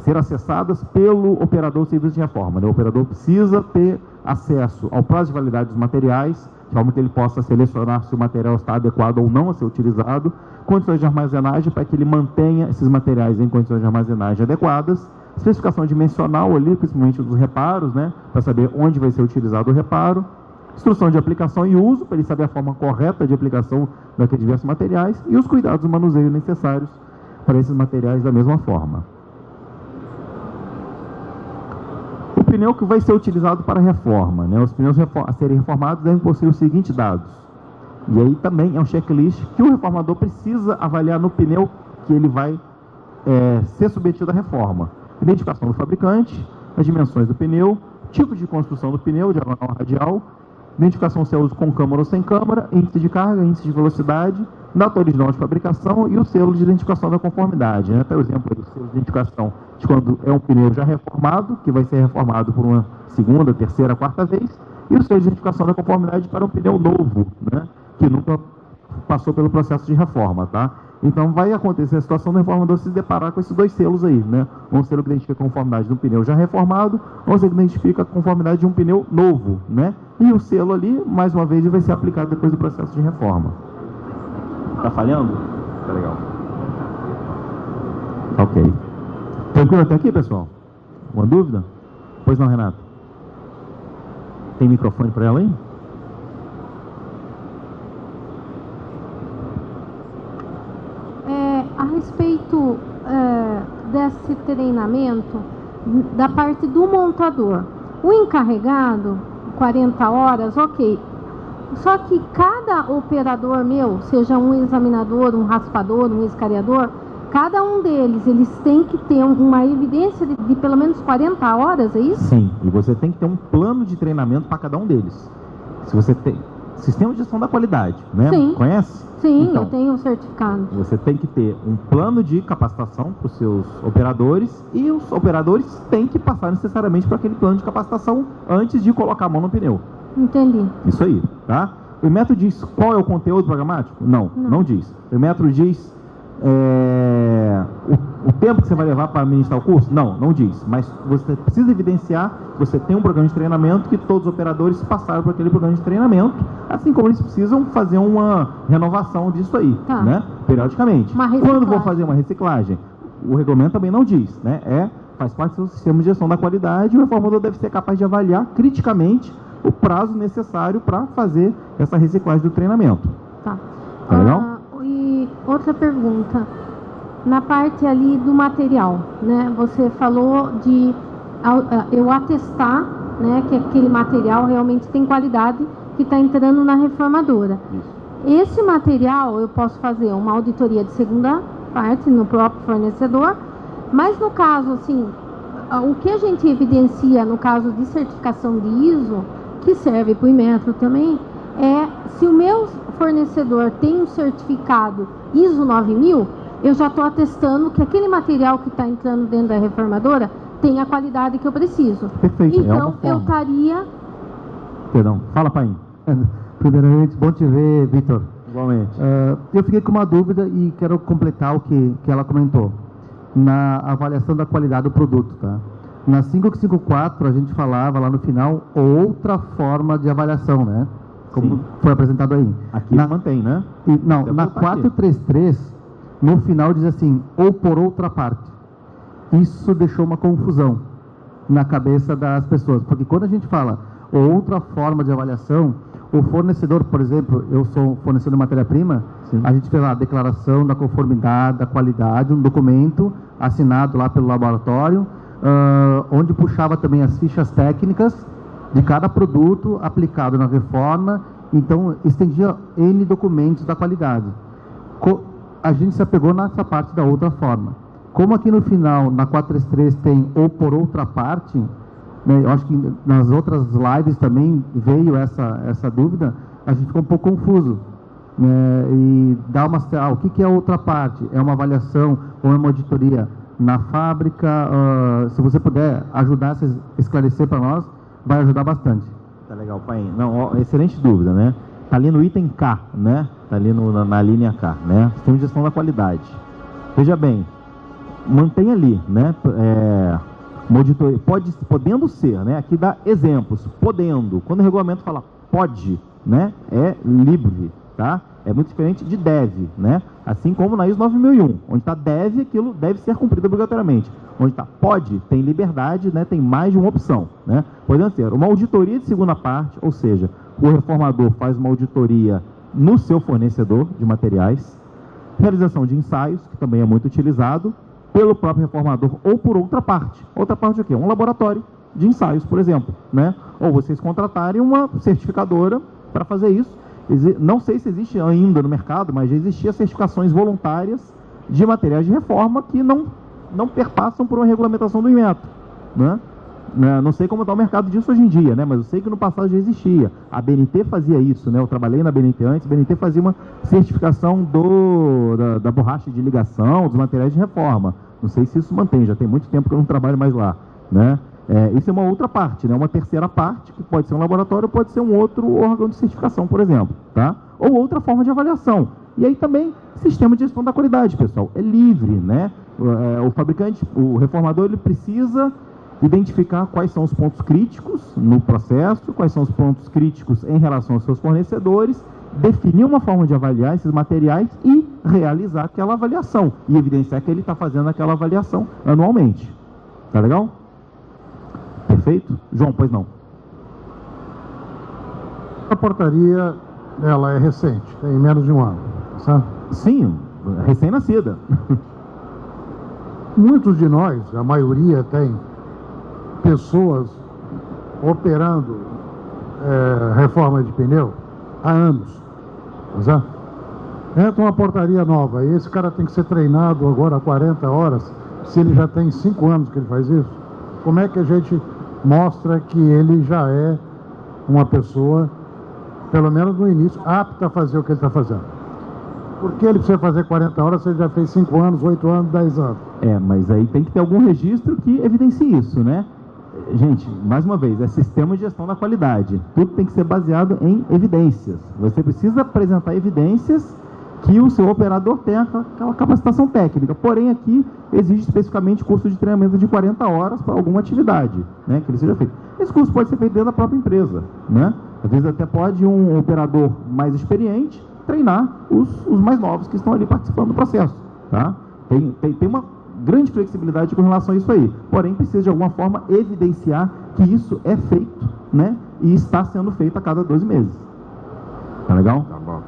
ser acessadas pelo operador do serviço de reforma, né? O operador precisa ter acesso ao prazo de validade dos materiais, de forma que ele possa selecionar se o material está adequado ou não a ser utilizado, condições de armazenagem para que ele mantenha esses materiais em condições de armazenagem adequadas, especificação dimensional ali, principalmente dos reparos, né, para saber onde vai ser utilizado o reparo, instrução de aplicação e uso, para ele saber a forma correta de aplicação daqueles diversos materiais, e os cuidados do manuseio necessários para esses materiais da mesma forma. O pneu que vai ser utilizado para reforma, né, os pneus a serem reformados devem possuir os seguintes dados. E aí também é um checklist que o reformador precisa avaliar no pneu que ele vai ser submetido à reforma. Identificação do fabricante, as dimensões do pneu, tipo de construção do pneu, diagonal radial, identificação se é uso com câmara ou sem câmara, índice de carga, índice de velocidade, data original de fabricação e o selo de identificação da conformidade, né? Até o exemplo do selo de identificação de quando é um pneu já reformado, que vai ser reformado por uma segunda, terceira, quarta vez, e o selo de identificação da conformidade para um pneu novo, né, que nunca passou pelo processo de reforma, tá? Então vai acontecer a situação do reformador se deparar com esses dois selos aí, né? Um selo que identifica a conformidade de um pneu já reformado, um selo que identifica a conformidade de um pneu novo, né? E o selo ali, mais uma vez, vai ser aplicado depois do processo de reforma. Tá falhando? Tá legal. Ok. Tranquilo até aqui, pessoal? Uma dúvida? Pois não, Renato? Tem microfone para ela aí? A respeito desse treinamento da parte do montador, o encarregado, 40 horas, ok. Só que cada operador meu, seja um examinador, um raspador, um escariador, cada um deles, eles têm que ter uma evidência de pelo menos 40 horas, é isso? Sim, e você tem que ter um plano de treinamento para cada um deles. Se você tem sistema de gestão da qualidade, né? Sim. Conhece? Sim, então, eu tenho um certificado. Você tem que ter um plano de capacitação para os seus operadores e os operadores têm que passar necessariamente por aquele plano de capacitação antes de colocar a mão no pneu. Entendi. Isso aí, tá? O método diz qual é o conteúdo programático? Não diz. O método diz o tempo que você vai levar para administrar o curso? Não diz. Mas você precisa evidenciar que você tem um programa de treinamento, que todos os operadores passaram por aquele programa de treinamento, assim como eles precisam fazer uma renovação disso aí, tá, né? Periodicamente. Quando vou fazer uma reciclagem, o regulamento também não diz, né? Faz parte do seu sistema de gestão da qualidade, e o reformador deve ser capaz de avaliar criticamente o prazo necessário para fazer essa reciclagem do treinamento. Tá. Tá legal? E outra pergunta, na parte ali do material, né? Você falou de eu atestar, né, que aquele material realmente tem qualidade que está entrando na reformadora. Isso. Esse material eu posso fazer uma auditoria de segunda parte no próprio fornecedor, mas no caso, assim, o que a gente evidencia no caso de certificação de ISO, que serve para o Inmetro também, é se o meu fornecedor tem um certificado ISO 9000, eu já estou atestando que aquele material que está entrando dentro da reformadora tem a qualidade que eu preciso. Perfeito. Então, eu estaria... Perdão. Fala, Paim. Primeiramente, bom te ver, Vitor. Igualmente. Eu fiquei com uma dúvida e quero completar o que ela comentou. Na avaliação da qualidade do produto, tá? Na 5554, a gente falava lá no final outra forma de avaliação, né? Como Sim. foi apresentado aí. Aqui mantém, né? Na 433, no final diz assim, ou por outra parte. Isso deixou uma confusão na cabeça das pessoas, porque quando a gente fala outra forma de avaliação, o fornecedor, por exemplo, eu sou fornecedor de matéria-prima, a gente fez lá a declaração da conformidade, da qualidade, um documento assinado lá pelo laboratório, onde puxava também as fichas técnicas de cada produto aplicado na reforma, então estendia N documentos da qualidade. A gente se apegou nessa parte da outra forma. Como aqui no final, na 433 tem ou por outra parte, né, eu acho que nas outras lives também veio essa dúvida, a gente ficou um pouco confuso. E dá uma... o que é a outra parte? É uma avaliação ou é uma auditoria na fábrica? Se você puder ajudar a esclarecer para nós, vai ajudar bastante. Tá legal, pai. Não, excelente dúvida, né? Tá ali no item K, né? Tá ali na linha K, né? Sistema de gestão da qualidade. Veja bem, mantém ali, né? Uma auditoria, podendo ser, né? Aqui dá exemplos, podendo. Quando o regulamento fala pode, né? É livre, tá? É muito diferente de deve, né? Assim como na ISO 9001, onde está deve, aquilo deve ser cumprido obrigatoriamente. Onde está pode, tem liberdade, né? Tem mais de uma opção, né? Podendo ser uma auditoria de segunda parte, ou seja, o reformador faz uma auditoria no seu fornecedor de materiais, realização de ensaios, que também é muito utilizado pelo próprio reformador ou por outra parte. Outra parte é o quê? Um laboratório de ensaios, por exemplo, né? Ou vocês contratarem uma certificadora para fazer isso. Não sei se existe ainda no mercado, mas já existiam certificações voluntárias de materiais de reforma que não perpassam por uma regulamentação do Inmetro, né? Não sei como está o mercado disso hoje em dia, né? Mas eu sei que no passado já existia. A BNT fazia isso, né? Eu trabalhei na BNT antes, a BNT fazia uma certificação da borracha de ligação, dos materiais de reforma. Não sei se isso mantém, já tem muito tempo que eu não trabalho mais lá, né? Isso é uma outra parte, né? Uma terceira parte, que pode ser um laboratório, pode ser um outro órgão de certificação, por exemplo, tá? Ou outra forma de avaliação. E aí também, sistema de gestão da qualidade, pessoal, é livre, né? O fabricante, o reformador, ele precisa identificar quais são os pontos críticos no processo, quais são os pontos críticos em relação aos seus fornecedores, definir uma forma de avaliar esses materiais e realizar aquela avaliação. E evidenciar que ele está fazendo aquela avaliação anualmente. Tá legal? Perfeito? João, pois não. A portaria, ela é recente, tem menos de um ano, certo? Sim, recém-nascida. Muitos de nós, a maioria tem pessoas operando reforma de pneu há anos, certo? Entra uma portaria nova e esse cara tem que ser treinado agora há 40 horas, se ele já tem 5 anos que ele faz isso. Como é que a gente mostra que ele já é uma pessoa, pelo menos no início, apta a fazer o que ele está fazendo? Por que ele precisa fazer 40 horas se ele já fez 5 anos, 8 anos, 10 anos? Mas aí tem que ter algum registro que evidencie isso, né? Gente, mais uma vez, é sistema de gestão da qualidade. Tudo tem que ser baseado em evidências. Você precisa apresentar evidências que o seu operador tenha aquela capacitação técnica. Porém, aqui exige especificamente curso de treinamento de 40 horas para alguma atividade, né, que ele seja feito. Esse curso pode ser feito dentro da própria empresa, né? Às vezes até pode um operador mais experiente treinar os mais novos que estão ali participando do processo, tá? Tem uma grande flexibilidade com relação a isso aí. Porém, precisa de alguma forma evidenciar que isso é feito, né? E está sendo feito a cada 12 meses. Tá legal? Tá bom.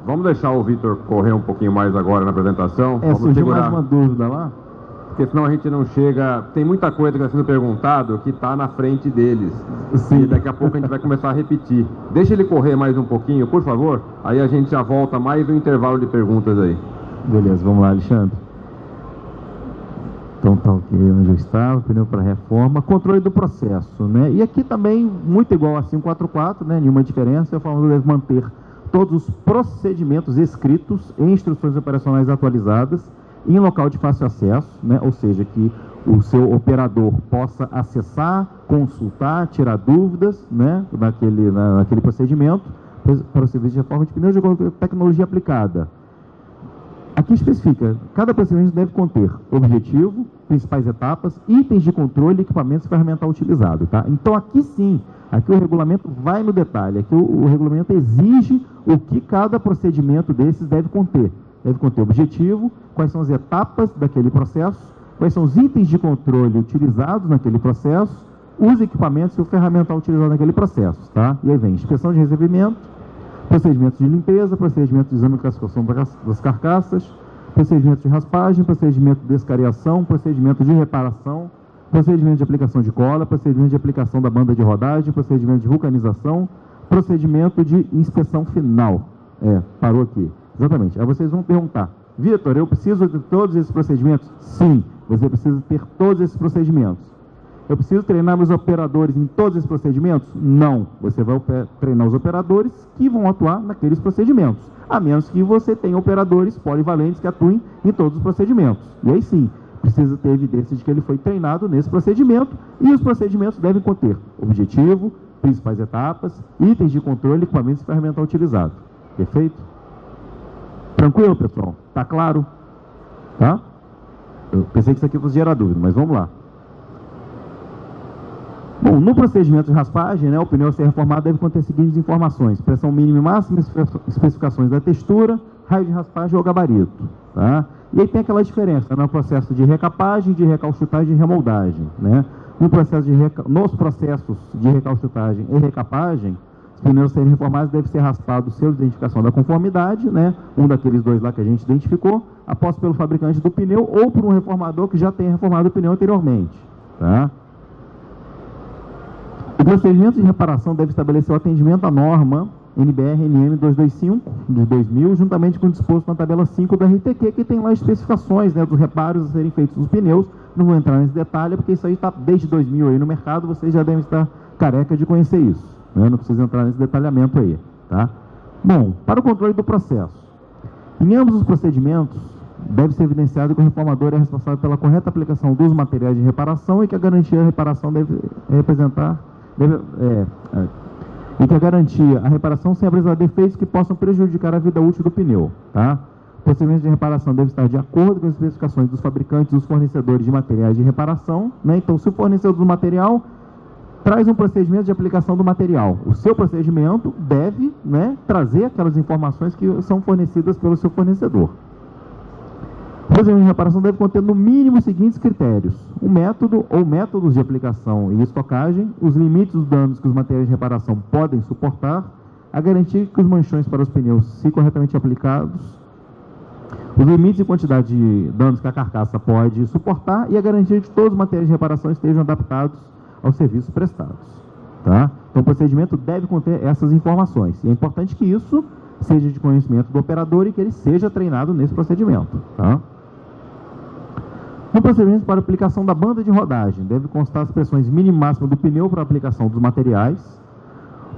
Vamos deixar o Vitor correr um pouquinho mais agora na apresentação. Vamos surgiu segurar, mais uma dúvida lá? porque senão a gente não chega... Tem muita coisa que está sendo perguntado que está na frente deles. Sim. E daqui a pouco a gente vai começar a repetir. Deixa ele correr mais um pouquinho, por favor. Aí a gente já volta mais no intervalo de perguntas aí. Beleza, vamos lá, Alexandre. Então tá ok, onde eu estava, pneu para reforma, controle do processo, né? E aqui também, muito igual a 544, né? Nenhuma diferença, o reformador deve manter todos os procedimentos escritos em instruções operacionais atualizadas em local de fácil acesso, né? Ou seja, que o seu operador possa acessar, consultar, tirar dúvidas, né? naquele procedimento, para o serviço de reforma de pneus de acordo com a tecnologia aplicada. Aqui especifica, cada procedimento deve conter objetivo, principais etapas, itens de controle, equipamentos e ferramental utilizado, tá? Então aqui sim, aqui o regulamento vai no detalhe, aqui o regulamento exige o que cada procedimento desses deve conter. Deve conter objetivo, quais são as etapas daquele processo, quais são os itens de controle utilizados naquele processo, os equipamentos e o ferramental utilizado naquele processo, tá? E aí vem inspeção de recebimento, procedimentos de limpeza, procedimento de exame e classificação das carcaças, procedimento de raspagem, procedimento de escariação, procedimento de reparação, procedimento de aplicação de cola, procedimento de aplicação da banda de rodagem, procedimento de vulcanização, procedimento de inspeção final. Parou aqui. Exatamente. Aí vocês vão perguntar, Vitor, eu preciso de todos esses procedimentos? Sim, você precisa ter todos esses procedimentos. Eu preciso treinar meus operadores em todos esses procedimentos? Não. Você vai treinar os operadores que vão atuar naqueles procedimentos, a menos que você tenha operadores polivalentes que atuem em todos os procedimentos. E aí sim, precisa ter evidência de que ele foi treinado nesse procedimento, e os procedimentos devem conter objetivo, principais etapas, itens de controle, equipamentos e ferramenta utilizado. Perfeito? Tranquilo, pessoal? Tá claro? Tá? Eu pensei que isso aqui fosse gerar dúvida, mas vamos lá. Bom, no procedimento de raspagem, o pneu a ser reformado deve conter as seguintes informações: pressão mínima e máxima, especificações da textura, raio de raspagem ou gabarito. Tá? E aí tem aquela diferença no processo de recapagem, de recalchutagem e de remoldagem. Nos processos de recalchutagem e recapagem, os pneus serem reformados devem ser raspados selo de identificação da conformidade, um daqueles dois lá que a gente identificou, após pelo fabricante do pneu ou por um reformador que já tenha reformado o pneu anteriormente. Tá? O procedimento de reparação deve estabelecer o atendimento à norma NBR-NM 225 de 2000, juntamente com o disposto na tabela 5 da RTQ, que tem lá especificações dos reparos a serem feitos nos pneus. Não vou entrar nesse detalhe, porque isso aí está desde 2000 aí no mercado, vocês já devem estar careca de conhecer isso. Não precisa entrar nesse detalhamento aí. Tá? Bom, para o controle do processo. Em ambos os procedimentos, deve ser evidenciado que o reformador é responsável pela correta aplicação dos materiais de reparação e que a garantia da reparação deve representar... e que a garantia, a reparação sem apresentar defeitos que possam prejudicar a vida útil do pneu. Tá? O procedimento de reparação deve estar de acordo com as especificações dos fabricantes e dos fornecedores de materiais de reparação. Então, se o fornecedor do material traz um procedimento de aplicação do material, o seu procedimento deve trazer aquelas informações que são fornecidas pelo seu fornecedor. O procedimento de reparação deve conter no mínimo os seguintes critérios: o método ou métodos de aplicação e estocagem, os limites dos danos que os materiais de reparação podem suportar, a garantia que os manchões para os pneus, se corretamente aplicados, os limites e quantidade de danos que a carcaça pode suportar e a garantia de que todos os materiais de reparação estejam adaptados aos serviços prestados. Tá? Então o procedimento deve conter essas informações. E é importante que isso seja de conhecimento do operador e que ele seja treinado nesse procedimento. Tá? No procedimento para aplicação da banda de rodagem, deve constar as pressões mínima e máxima do pneu para a aplicação dos materiais.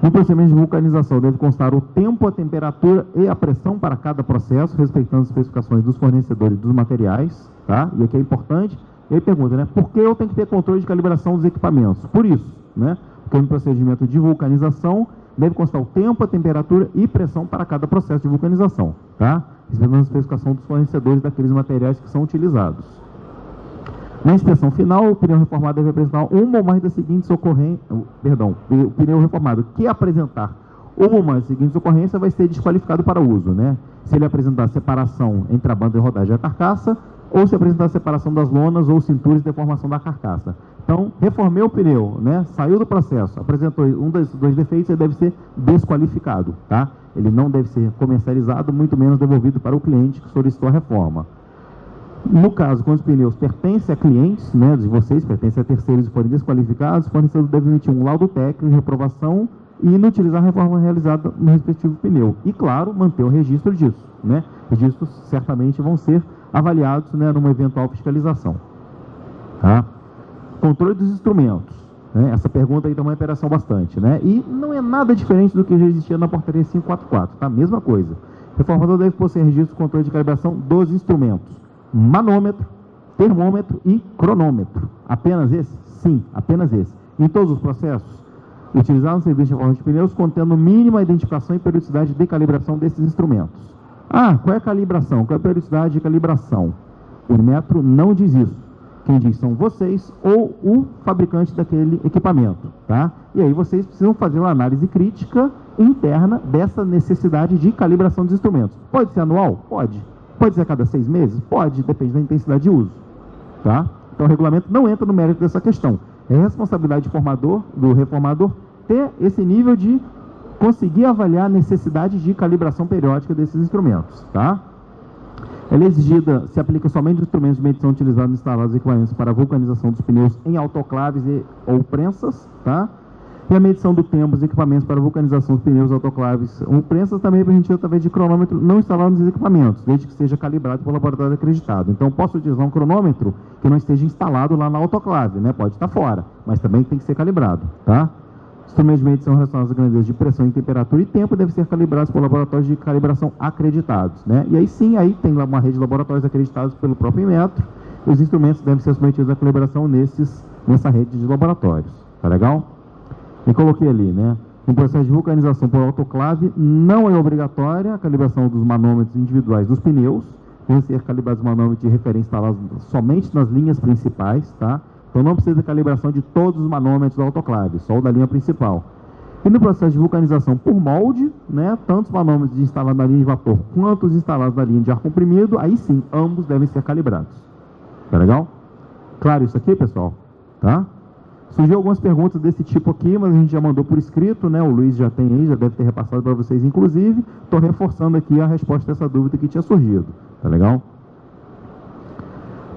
No procedimento de vulcanização, deve constar o tempo, a temperatura e a pressão para cada processo, respeitando as especificações dos fornecedores dos materiais. Tá? E aqui é importante. E aí pergunta, por que eu tenho que ter controle de calibração dos equipamentos? Por isso, porque no procedimento de vulcanização, deve constar o tempo, a temperatura e pressão para cada processo de vulcanização. Tá? Respeitando a especificação dos fornecedores daqueles materiais que são utilizados. Na inspeção final, o pneu reformado deve apresentar uma ou mais das seguintes ocorrências... o pneu reformado que apresentar uma ou mais das seguintes ocorrências vai ser desqualificado para uso. Se ele apresentar separação entre a banda de rodagem e a carcaça, ou se apresentar separação das lonas ou cinturas de deformação da carcaça. Então, reformei o pneu, saiu do processo, apresentou um dos dois defeitos, ele deve ser desqualificado. Tá? Ele não deve ser comercializado, muito menos devolvido para o cliente que solicitou a reforma. No caso, quando os pneus pertencem a clientes, de vocês, pertencem a terceiros e forem desqualificados, o fornecedor deve emitir um laudo técnico de reprovação e inutilizar a reforma realizada no respectivo pneu. E, claro, manter o registro disso. Registros certamente vão ser avaliados numa eventual fiscalização. Tá? Controle dos instrumentos. Essa pergunta aí também interessa bastante. E não é nada diferente do que já existia na portaria 544. Tá? Mesma coisa. O reformador deve possuir registro de controle de calibração dos instrumentos: manômetro, termômetro e cronômetro. Apenas esse? Sim, apenas esse. Em todos os processos, utilizar um serviço de reforma de pneus contendo mínima a identificação e periodicidade de calibração desses instrumentos. Qual é a calibração? Qual é a periodicidade de calibração? O metro não diz isso. Quem diz são vocês ou o fabricante daquele equipamento. Tá? E aí vocês precisam fazer uma análise crítica interna dessa necessidade de calibração dos instrumentos. Pode ser anual? Pode. Pode ser a cada 6 meses? Pode, depende da intensidade de uso. Tá? Então o regulamento não entra no mérito dessa questão. É responsabilidade do reformador ter esse nível de conseguir avaliar a necessidade de calibração periódica desses instrumentos. Tá? Ela é exigida, se aplica somente aos instrumentos de medição utilizados instalados e equipamentos para a vulcanização dos pneus em autoclaves ou prensas, tá? E a medição do tempo dos equipamentos para a vulcanização dos pneus, autoclaves ou prensas também é permitida através de cronômetro não instalado nos equipamentos, desde que seja calibrado por laboratório acreditado. Então, posso utilizar um cronômetro que não esteja instalado lá na autoclave, né? Pode estar fora, mas também tem que ser calibrado, tá? Instrumentos de medição relacionados a grandezas de pressão em temperatura e tempo devem ser calibrados por laboratórios de calibração acreditados, né? E aí sim, aí tem uma rede de laboratórios acreditados pelo próprio Inmetro. Os instrumentos devem ser submetidos à calibração nessa rede de laboratórios, tá legal? E coloquei ali, né? No processo de vulcanização por autoclave, não é obrigatória a calibração dos manômetros individuais dos pneus. Devem ser calibrados os manômetros de referência instalados somente nas linhas principais, tá? Então não precisa de calibração de todos os manômetros da autoclave, só o da linha principal. E no processo de vulcanização por molde, né? Tanto os manômetros instalados na linha de vapor quanto os instalados na linha de ar comprimido, aí sim, ambos devem ser calibrados. Tá legal? Claro isso aqui, pessoal? Tá? Surgiu algumas perguntas desse tipo aqui, mas a gente já mandou por escrito, né? O Luiz já tem aí, já deve ter repassado para vocês, inclusive. Estou reforçando aqui a resposta dessa dúvida que tinha surgido. Tá legal?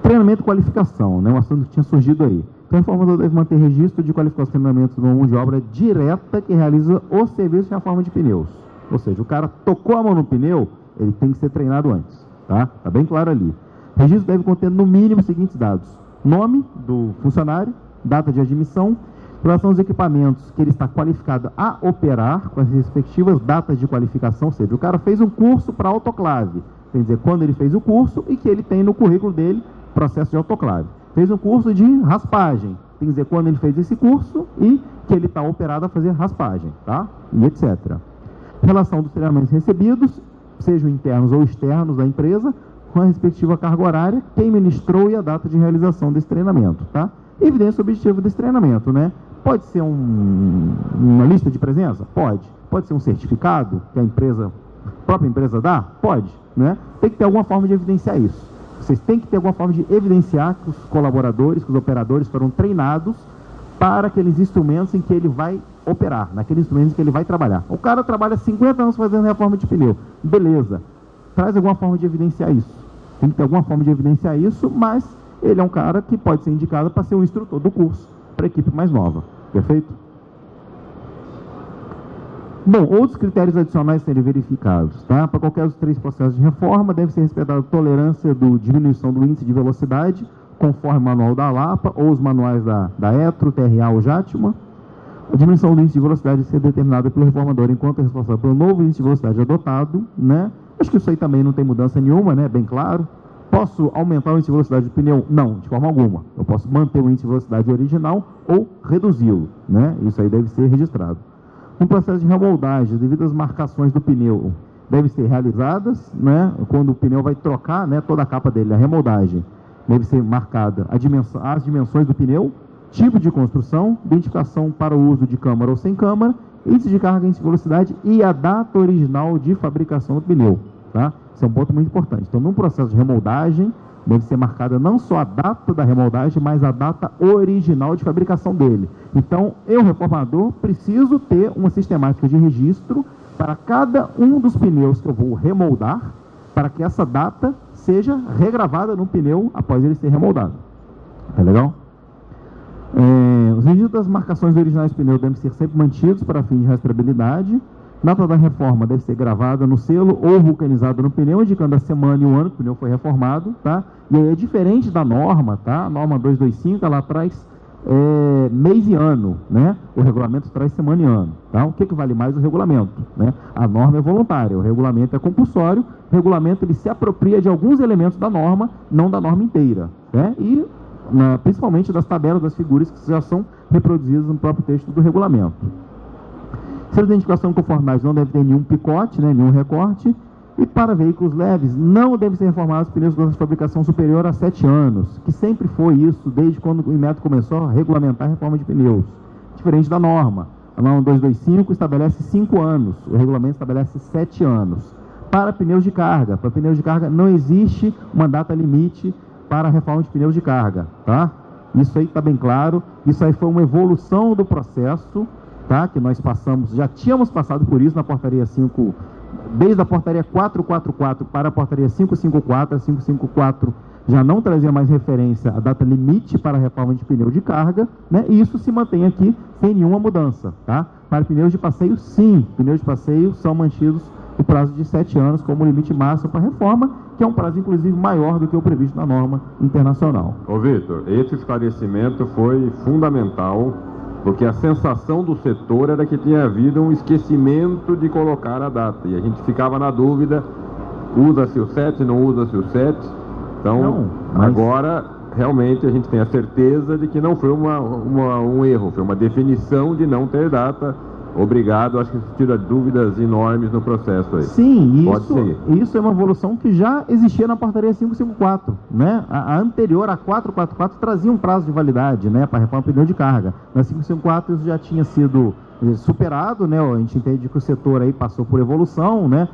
Treinamento e qualificação, né? Um assunto que tinha surgido aí. Então, o reformador deve manter registro de qualificação e treinamento de uma mão de obra direta que realiza o serviço de reforma de pneus. Ou seja, o cara tocou a mão no pneu, ele tem que ser treinado antes. Tá? Tá bem claro ali. O registro deve conter, no mínimo, os seguintes dados: nome do funcionário, data de admissão, relação aos equipamentos que ele está qualificado a operar, com as respectivas datas de qualificação, ou seja, o cara fez um curso para autoclave, quer dizer, quando ele fez o curso e que ele tem no currículo dele processo de autoclave. Fez um curso de raspagem, tem que dizer quando ele fez esse curso e que ele está operado a fazer raspagem, tá? E etc. Relação dos treinamentos recebidos, sejam internos ou externos da empresa, com a respectiva carga horária, quem ministrou e a data de realização desse treinamento, tá? Evidência objetiva desse treinamento, né? Pode ser uma lista de presença? Pode. Pode ser um certificado que a própria empresa dá? Pode, né? Tem que ter alguma forma de evidenciar isso. Vocês têm que ter alguma forma de evidenciar que os colaboradores, que os operadores foram treinados para aqueles instrumentos em que ele vai operar, naqueles instrumentos em que ele vai trabalhar. O cara trabalha 50 anos fazendo reforma de pneu. Beleza. Traz alguma forma de evidenciar isso. Tem que ter alguma forma de evidenciar isso, mas ele é um cara que pode ser indicado para ser o instrutor do curso, para a equipe mais nova. Perfeito? Bom, outros critérios adicionais serem verificados, tá? Para qualquer dos 3 processos de reforma, deve ser respeitada a tolerância do diminuição do índice de velocidade, conforme o manual da ALAPA ou os manuais da ETRO, TRA ou JATMA. A diminuição do índice de velocidade deve ser determinada pelo reformador enquanto é responsável pelo novo índice de velocidade adotado, né? Acho que isso aí também não tem mudança nenhuma, né? Bem claro. Posso aumentar o índice de velocidade do pneu? Não, de forma alguma. Eu posso manter o índice de velocidade original ou reduzi-lo, né? Isso aí deve ser registrado. Um processo de remoldagem, devido às marcações do pneu, devem ser realizadas, né? Quando o pneu vai trocar, né, toda a capa dele, a remoldagem, deve ser marcada as dimensões do pneu, tipo de construção, identificação para o uso de câmara ou sem câmara, índice de carga, índice de velocidade e a data original de fabricação do pneu, tá? Isso é um ponto muito importante. Então, num processo de remoldagem, deve ser marcada não só a data da remoldagem, mas a data original de fabricação dele. Então, eu, reformador, preciso ter uma sistemática de registro para cada um dos pneus que eu vou remoldar, para que essa data seja regravada no pneu após ele ser remoldado. Tá legal? Os registros das marcações originais do pneu devem ser sempre mantidos para fim de rastreabilidade. Data da reforma deve ser gravada no selo ou vulcanizada no pneu, indicando a semana e o ano que o pneu foi reformado, tá? E aí é diferente da norma, tá? A norma 225, ela traz mês e ano, né? O regulamento traz semana e ano, tá? O que vale mais? O regulamento, né? A norma é voluntária, o regulamento é compulsório. O regulamento, ele se apropria de alguns elementos da norma, não da norma inteira, né? E principalmente das tabelas, das figuras que já são reproduzidas no próprio texto do regulamento. Se a identificação de conformidade não deve ter nenhum picote, né, nenhum recorte. E para veículos leves, não devem ser reformados pneus com fabricação superior a 7 anos, que sempre foi isso, desde quando o Inmetro começou a regulamentar a reforma de pneus. Diferente da norma. A norma 225 estabelece 5 anos, o regulamento estabelece 7 anos. Para pneus de carga, não existe uma data limite para a reforma de pneus de carga, tá? Isso aí está bem claro, isso aí foi uma evolução do processo, tá? Que nós passamos, já tínhamos passado por isso na portaria 5 desde a portaria 444 para a portaria 554, a 554 já não trazia mais referência à data limite para a reforma de pneu de carga, né? E isso se mantém aqui sem nenhuma mudança, tá? Para pneus de passeio, sim, pneus de passeio são mantidos o prazo de 7 anos como limite máximo para a reforma, que é um prazo inclusive maior do que o previsto na norma internacional. Ô Vitor, esse esclarecimento foi fundamental, porque a sensação do setor era que tinha havido um esquecimento de colocar a data, e a gente ficava na dúvida, usa-se o 7, não usa-se o 7, então agora realmente a gente tem a certeza de que não foi um erro, foi uma definição de não ter data. Obrigado, acho que isso tira dúvidas enormes no processo aí. Sim, isso é uma evolução que já existia na portaria 554, né? A anterior, a 444, trazia um prazo de validade, né, para a reforma do pneu de carga. Na 554 isso já tinha sido superado, né? A gente entende que o setor aí passou por evolução, né?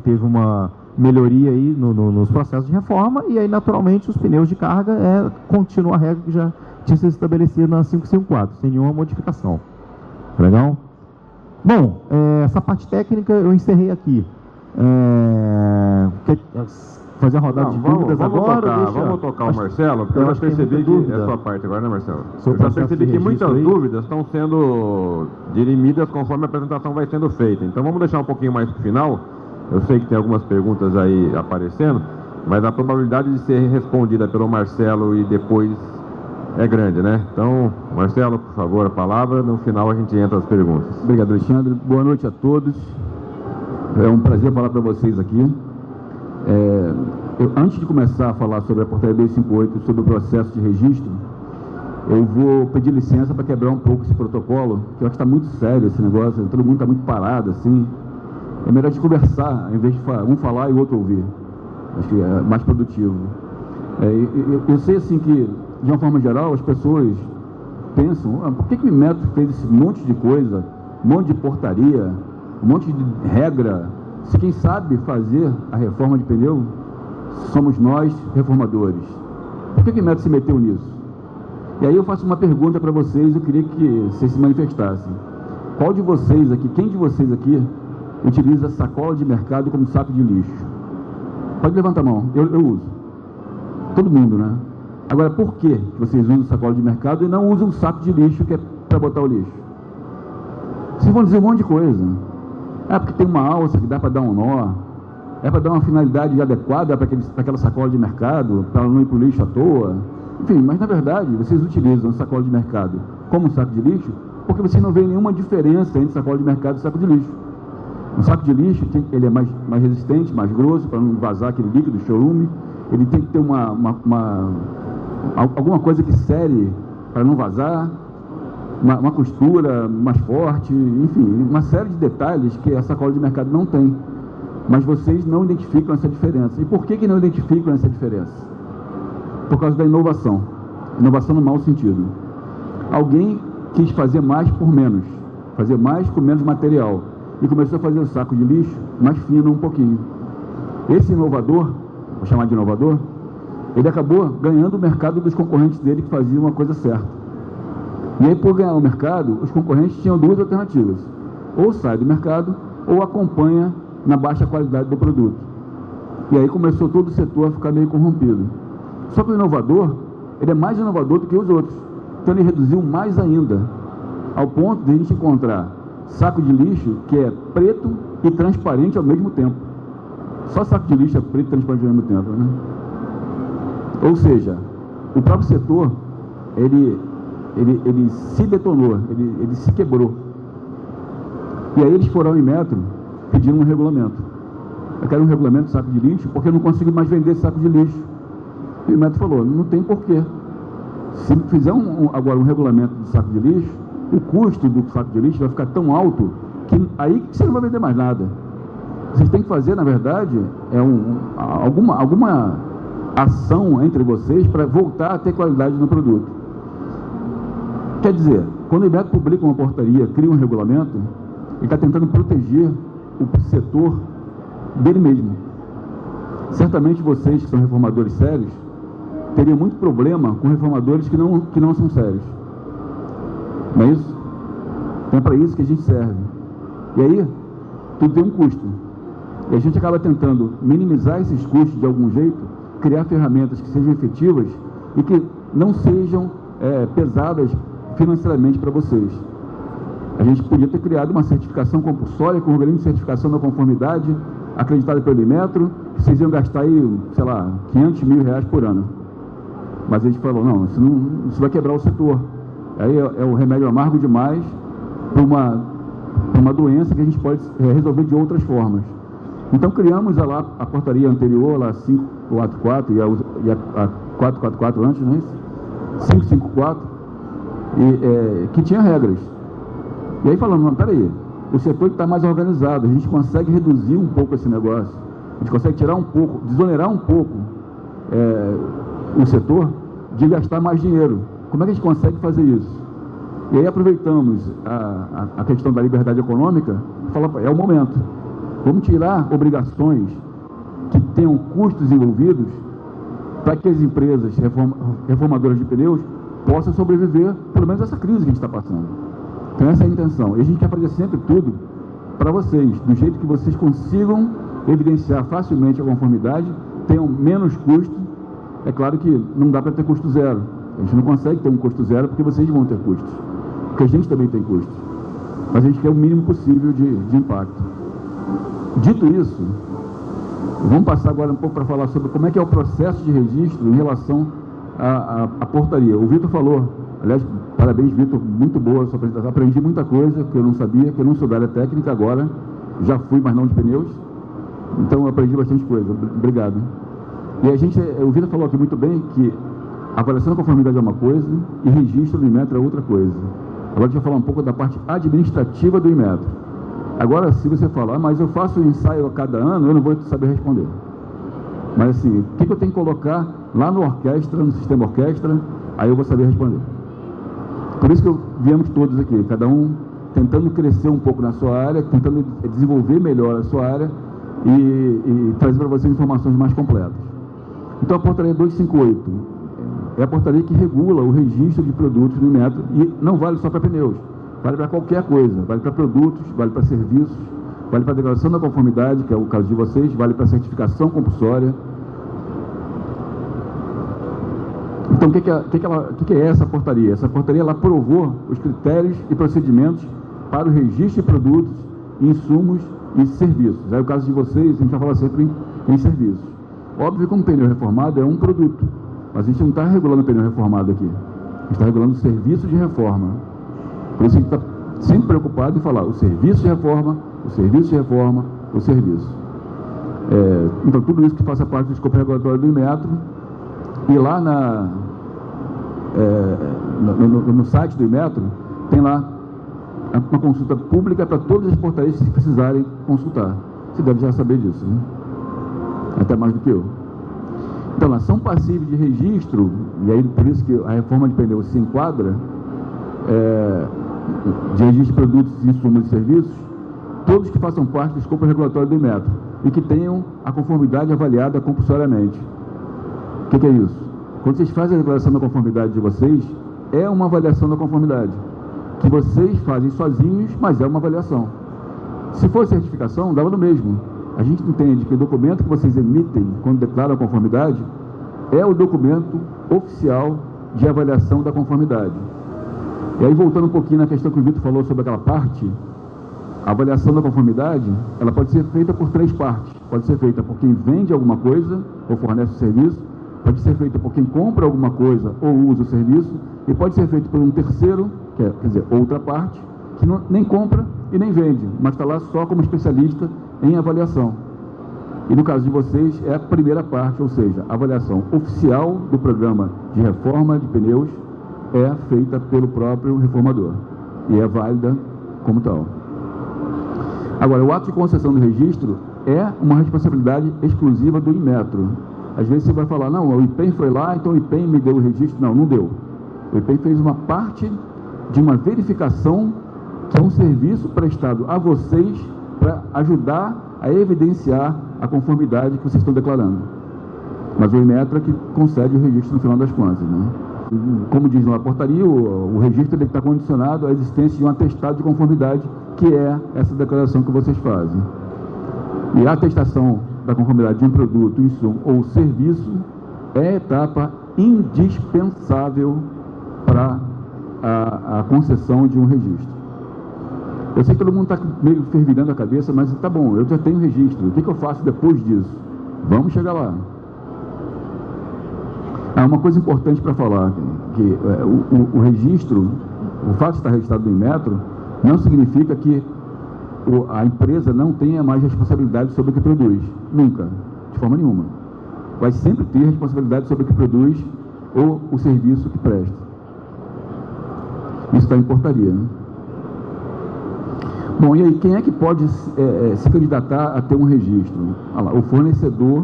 Teve uma melhoria aí nos processos de reforma, e aí naturalmente os pneus de carga continua a regra que já tinha sido estabelecida na 554, sem nenhuma modificação. Legal? Bom, essa parte técnica eu encerrei aqui. Quer fazer a rodada de dúvidas agora? Vamos tocar o Marcelo, porque eu já percebi que é a sua parte agora, né, Marcelo? Eu já percebi que muitas dúvidas estão sendo dirimidas conforme a apresentação vai sendo feita. Então vamos deixar um pouquinho mais para o final. Eu sei que tem algumas perguntas aí aparecendo, mas a probabilidade de ser respondida pelo Marcelo e depois é grande, né? Então, Marcelo, por favor, a palavra. No final a gente entra as perguntas. Obrigado, Alexandre. Boa noite a todos. É um prazer falar para vocês aqui. Antes de começar a falar sobre a portaria 258, sobre o processo de registro, eu vou pedir licença para quebrar um pouco esse protocolo, que eu acho que está muito sério esse negócio, todo mundo está muito parado, assim. É melhor de conversar, em vez de um falar e o outro ouvir. Acho que é mais produtivo. Eu sei, assim, que, de uma forma geral, as pessoas pensam, por que o Inmetro fez esse monte de coisa, um monte de portaria, um monte de regra, se quem sabe fazer a reforma de pneu somos nós, reformadores. Por que o Inmetro se meteu nisso? E aí eu faço uma pergunta para vocês, eu queria que vocês se manifestassem. Quem de vocês aqui utiliza sacola de mercado como saco de lixo? Pode levantar a mão, eu uso. Todo mundo, né? Agora, por que vocês usam sacola de mercado e não usam saco de lixo, que é para botar o lixo? Vocês vão dizer um monte de coisa. Porque tem uma alça que dá para dar um nó, para dar uma finalidade adequada para aquela sacola de mercado, para não ir para o lixo à toa. Enfim, mas na verdade, vocês utilizam sacola de mercado como um saco de lixo, porque vocês não veem nenhuma diferença entre sacola de mercado e saco de lixo. Um saco de lixo, ele é mais resistente, mais grosso, para não vazar aquele líquido, chorume. Ele tem que ter alguma coisa que sere para não vazar, uma costura mais forte, enfim, uma série de detalhes que a sacola de mercado não tem. Mas vocês não identificam essa diferença. E por que não identificam essa diferença? Por causa da inovação. Inovação no mau sentido. Alguém quis fazer mais por menos, fazer mais com menos material, e começou a fazer o saco de lixo mais fino um pouquinho. Esse inovador, vou chamar de inovador, ele acabou ganhando o mercado dos concorrentes dele que faziam uma coisa certa. E aí, por ganhar o mercado, os concorrentes tinham duas alternativas: ou sai do mercado, ou acompanha na baixa qualidade do produto. E aí começou todo o setor a ficar meio corrompido. Só que o inovador, ele é mais inovador do que os outros. Então ele reduziu mais ainda, ao ponto de a gente encontrar saco de lixo que é preto e transparente ao mesmo tempo. Só saco de lixo é preto e transparente ao mesmo tempo, né? Ou seja, o próprio setor, ele se detonou, ele se quebrou. E aí eles foram ao Inmetro pedindo um regulamento. Eu quero um regulamento de saco de lixo, porque eu não consigo mais vender saco de lixo. E o Inmetro falou, não tem porquê. Se fizer agora um regulamento de saco de lixo, o custo do saco de lixo vai ficar tão alto que aí você não vai vender mais nada. Vocês têm que fazer, na verdade, alguma ação entre vocês para voltar a ter qualidade no produto. Quer dizer, quando o Inmetro publica uma portaria, cria um regulamento, ele está tentando proteger o setor dele mesmo. Certamente vocês, que são reformadores sérios, teriam muito problema com reformadores que não são sérios. Não é isso? Então é para isso que a gente serve. E aí, tudo tem um custo. E a gente acaba tentando minimizar esses custos de algum jeito, criar ferramentas que sejam efetivas e que não sejam pesadas financeiramente para vocês. A gente podia ter criado uma certificação compulsória com um organismo de certificação da conformidade acreditado pelo Inmetro, que vocês iam gastar aí, sei lá, R$500 mil por ano. Mas a gente falou, não, isso vai quebrar o setor. Aí é o remédio amargo demais para uma doença que a gente pode resolver de outras formas. Então criamos a portaria anterior, lá 544 e a 444 antes, não é isso? 554, que tinha regras. E aí falando, peraí, o setor está mais organizado, a gente consegue reduzir um pouco esse negócio, a gente consegue tirar um pouco, desonerar um pouco o setor de gastar mais dinheiro. Como é que a gente consegue fazer isso? E aí aproveitamos a questão da liberdade econômica e falamos, é o momento. Vamos tirar obrigações que tenham custos envolvidos para que as empresas reformadoras de pneus possam sobreviver, pelo menos essa crise que a gente está passando. Então essa é a intenção. E a gente quer fazer sempre tudo para vocês, do jeito que vocês consigam evidenciar facilmente a conformidade, tenham menos custo. É claro que não dá para ter custo zero. A gente não consegue ter um custo zero porque vocês vão ter custos. Porque a gente também tem custos. Mas a gente quer o mínimo possível de impacto. Dito isso, vamos passar agora um pouco para falar sobre como é que é o processo de registro em relação à portaria. O Vitor falou, aliás, parabéns, Vitor, muito boa a sua apresentação. Aprendi muita coisa que eu não sabia, que eu não sou da área técnica agora, já fui, mas não de pneus. Então eu aprendi bastante coisa. Obrigado. E o Vitor falou aqui muito bem que a avaliação da conformidade é uma coisa e registro do Inmetro é outra coisa. Agora a gente vai falar um pouco da parte administrativa do Inmetro. Agora, se você falar, mas eu faço um ensaio a cada ano, eu não vou saber responder. Mas assim, o que eu tenho que colocar lá no orquestra, no sistema orquestra, aí eu vou saber responder. Por isso que viemos todos aqui, cada um tentando crescer um pouco na sua área, tentando desenvolver melhor a sua área e trazer para vocês informações mais completas. Então a portaria 258 é a portaria que regula o registro de produtos do Inmetro e não vale só para pneus, vale para qualquer coisa, vale para produtos, vale para serviços, vale para a declaração da conformidade, que é o caso de vocês, vale para a certificação compulsória. Então, o que é essa portaria? Essa portaria ela aprovou os critérios e procedimentos para o registro de produtos, insumos e serviços. Aí, o caso de vocês, a gente vai falar sempre em serviços. Óbvio que um pneu reformado é um produto, mas a gente não está regulando o pneu reformado aqui. A gente está regulando o serviço de reforma. Por isso a gente está sempre preocupado em falar o serviço de reforma, o serviço de reforma, o serviço. Então, tudo isso que faça parte do escopo regulatório do Inmetro. E lá no site do Inmetro, tem lá uma consulta pública para todas as portarias que precisarem consultar. Você deve já saber disso, né? Até mais do que eu. Então, lá são passíveis de registro, e aí por isso que a reforma de pneus se enquadra, de registro de produtos, insumos e serviços, todos que façam parte do escopo regulatório do Inmetro e que tenham a conformidade avaliada compulsoriamente. O que é isso? Quando vocês fazem a declaração da conformidade de vocês, é uma avaliação da conformidade, que vocês fazem sozinhos, mas é uma avaliação. Se for certificação, dava no mesmo. A gente entende que o documento que vocês emitem quando declaram a conformidade é o documento oficial de avaliação da conformidade. E aí, voltando um pouquinho na questão que o Vitor falou sobre aquela parte, a avaliação da conformidade, ela pode ser feita por 3 partes. Pode ser feita por quem vende alguma coisa ou fornece o serviço, pode ser feita por quem compra alguma coisa ou usa o serviço, e pode ser feito por um terceiro, quer dizer, outra parte, que nem compra e nem vende, mas está lá só como especialista em avaliação. E no caso de vocês, é a primeira parte, ou seja, a avaliação oficial do programa de reforma de pneus é feita pelo próprio reformador e é válida como tal. Agora, o ato de concessão do registro é uma responsabilidade exclusiva do Inmetro. Às vezes você vai falar, não, o IPEM foi lá, então o IPEM me deu o registro. Não, não deu. O IPEM fez uma parte de uma verificação, que é um serviço prestado a vocês para ajudar a evidenciar a conformidade que vocês estão declarando. Mas o Inmetro é que concede o registro no final das contas, né? Como diz na portaria, o registro está condicionado à existência de um atestado de conformidade, que é essa declaração que vocês fazem. E a atestação da conformidade de um produto, insumo ou serviço é etapa indispensável para a concessão de um registro. Eu sei que todo mundo está meio fervilhando a cabeça, mas tá bom, eu já tenho registro. O que eu faço depois disso? Vamos chegar lá. Há uma coisa importante para falar, que o registro, o fato de estar registrado no Inmetro, não significa que a empresa não tenha mais responsabilidade sobre o que produz. Nunca, de forma nenhuma. Vai sempre ter responsabilidade sobre o que produz ou o serviço que presta. Isso está em portaria, né? Bom, e aí, quem é que pode se candidatar a ter um registro? Olha lá, o fornecedor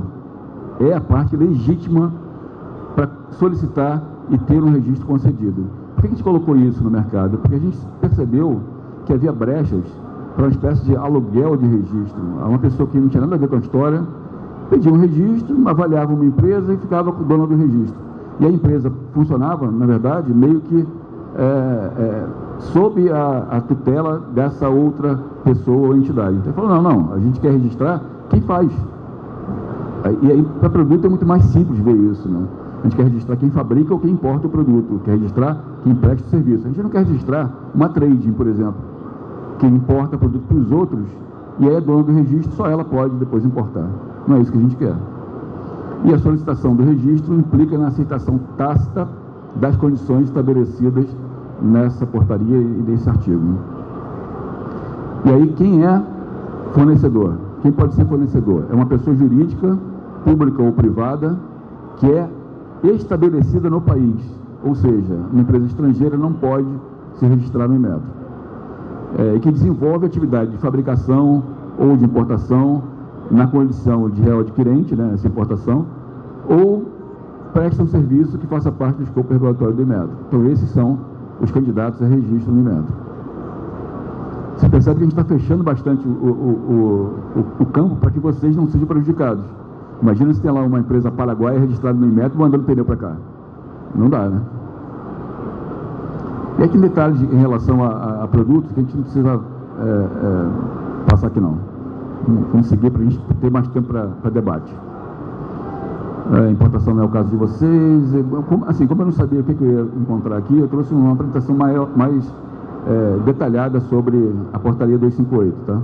é a parte legítima para solicitar e ter um registro concedido. Por que a gente colocou isso no mercado? Porque a gente percebeu que havia brechas para uma espécie de aluguel de registro. Uma pessoa que não tinha nada a ver com a história pedia um registro, avaliava uma empresa e ficava com o dono do registro. E a empresa funcionava, na verdade, meio que sob a tutela dessa outra pessoa ou entidade. Então, ele falou, não, a gente quer registrar quem faz. E aí, para produto, é muito mais simples ver isso, né? A gente quer registrar quem fabrica ou quem importa o produto, quer registrar quem presta o serviço. A gente não quer registrar uma trading, por exemplo, que importa produto para os outros, e aí é dona do registro, só ela pode depois importar. Não é isso que a gente quer. E a solicitação do registro implica na aceitação tácita das condições estabelecidas nessa portaria e desse artigo. E aí, quem é fornecedor? Quem pode ser fornecedor? É uma pessoa jurídica, pública ou privada, que é estabelecida no país. Ou seja, uma empresa estrangeira não pode se registrar no Inmetro. E que desenvolve atividade de fabricação ou de importação na condição de réu adquirente, né, essa importação, ou presta um serviço que faça parte do escopo regulatório do Inmetro. Então, esses são os candidatos a registro no Inmetro. Você percebe que a gente está fechando bastante o campo para que vocês não sejam prejudicados. Imagina se tem lá uma empresa paraguaia registrada no Inmetro mandando pneu para cá. Não dá, né? E aí tem detalhes em relação a produtos que a gente não precisa passar aqui não. Vamos seguir para a gente ter mais tempo para debate. Importação não é o caso de vocês. Como eu não sabia o que eu ia encontrar aqui, eu trouxe uma apresentação mais detalhada sobre a portaria 258, tá?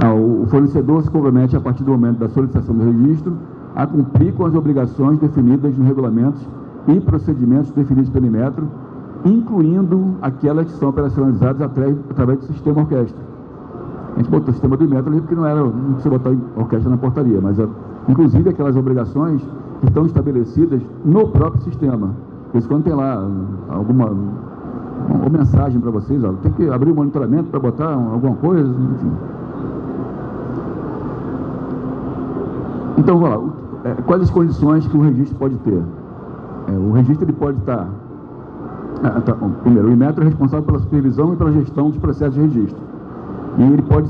O fornecedor se compromete a partir do momento da solicitação do registro a cumprir com as obrigações definidas nos regulamentos e procedimentos definidos pelo Inmetro, incluindo aquelas que são operacionalizadas através do sistema orquestra. A gente botou o sistema do Inmetro ali porque não precisa botar orquestra na portaria, mas inclusive aquelas obrigações que estão estabelecidas no próprio sistema. Por isso, quando tem lá alguma mensagem para vocês, tem que abrir o monitoramento para botar alguma coisa, enfim. Então, vamos lá. Quais as condições que o registro pode ter? O registro ele pode estar... primeiro, o Inmetro é responsável pela supervisão e pela gestão dos processos de registro. E ele pode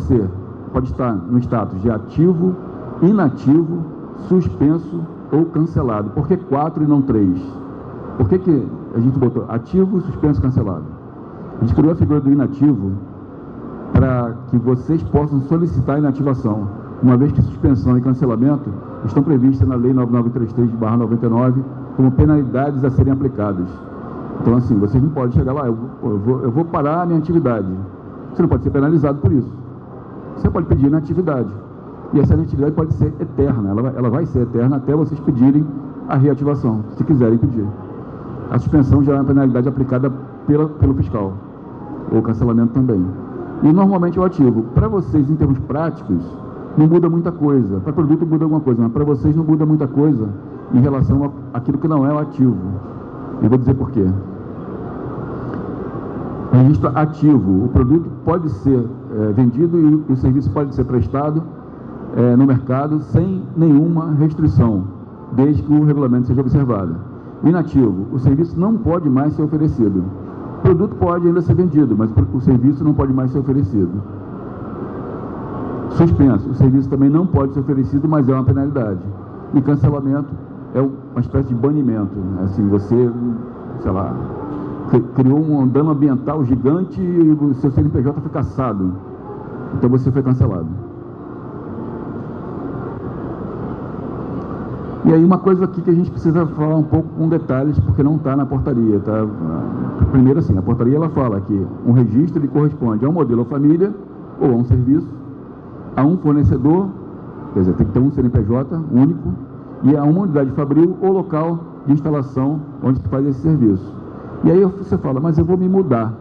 estar no status de ativo, inativo, suspenso ou cancelado. Por que 4 e não 3? Por que a gente botou ativo, suspenso, cancelado? A gente criou a figura do inativo para que vocês possam solicitar a inativação, uma vez que suspensão e cancelamento estão previstas na Lei 9933/99 como penalidades a serem aplicadas. Então, assim, vocês não podem chegar lá, eu vou parar a minha atividade. Você não pode ser penalizado por isso. Você pode pedir inatividade. E essa inatividade pode ser eterna, ela vai ser eterna até vocês pedirem a reativação, se quiserem pedir. A suspensão já é uma penalidade aplicada pelo fiscal, ou cancelamento também. E normalmente é o ativo. Para vocês, em termos práticos, não muda muita coisa. Para produto muda alguma coisa, mas para vocês não muda muita coisa em relação àquilo que não é o ativo. Eu vou dizer por quê. Registro ativo. O produto pode ser vendido e o serviço pode ser prestado no mercado sem nenhuma restrição, desde que o regulamento seja observado. Inativo. O serviço não pode mais ser oferecido. O produto pode ainda ser vendido, mas o serviço não pode mais ser oferecido. Suspenso. O serviço também não pode ser oferecido, mas é uma penalidade. E cancelamento é uma espécie de banimento. Assim, você, sei lá, criou um dano ambiental gigante e o seu CNPJ foi cassado. Então você foi cancelado. E aí uma coisa aqui que a gente precisa falar um pouco com detalhes, porque não está na portaria, tá? Primeiro assim, a portaria ela fala que um registro ele corresponde a um modelo ou família, ou a um serviço, a um fornecedor, quer dizer, tem que ter um CNPJ único, e a uma unidade fabril ou local de instalação onde se faz esse serviço. E aí você fala, mas eu vou me mudar.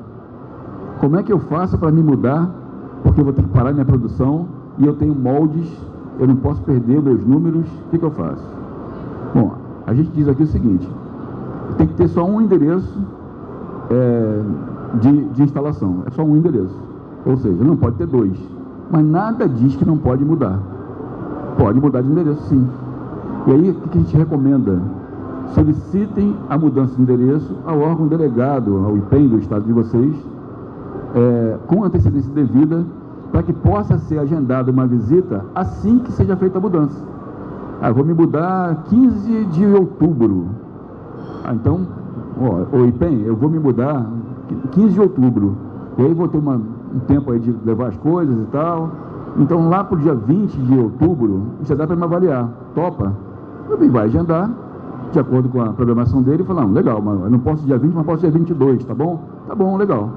Como é que eu faço para me mudar? Porque eu vou ter que parar minha produção e eu tenho moldes, eu não posso perder meus números, o que eu faço? Bom, a gente diz aqui o seguinte, tem que ter só um endereço de instalação, é só um endereço, ou seja, não pode ter dois, mas nada diz que não pode mudar. Pode mudar de endereço, sim. E aí, o que a gente recomenda? Solicitem a mudança de endereço ao órgão delegado, ao IPEM do estado de vocês, com antecedência devida, para que possa ser agendada uma visita assim que seja feita a mudança. Ah, vou me mudar 15 de outubro. Ah, então, o IPEM, eu vou me mudar 15 de outubro. E aí vou ter um tempo aí de levar as coisas e tal. Então, lá para o dia 20 de outubro, já dá para me avaliar. Topa? Ele vai agendar, de acordo com a programação dele, e falar, não, legal, mas eu não posso dia 20, mas posso dia 22, tá bom? Tá bom, legal.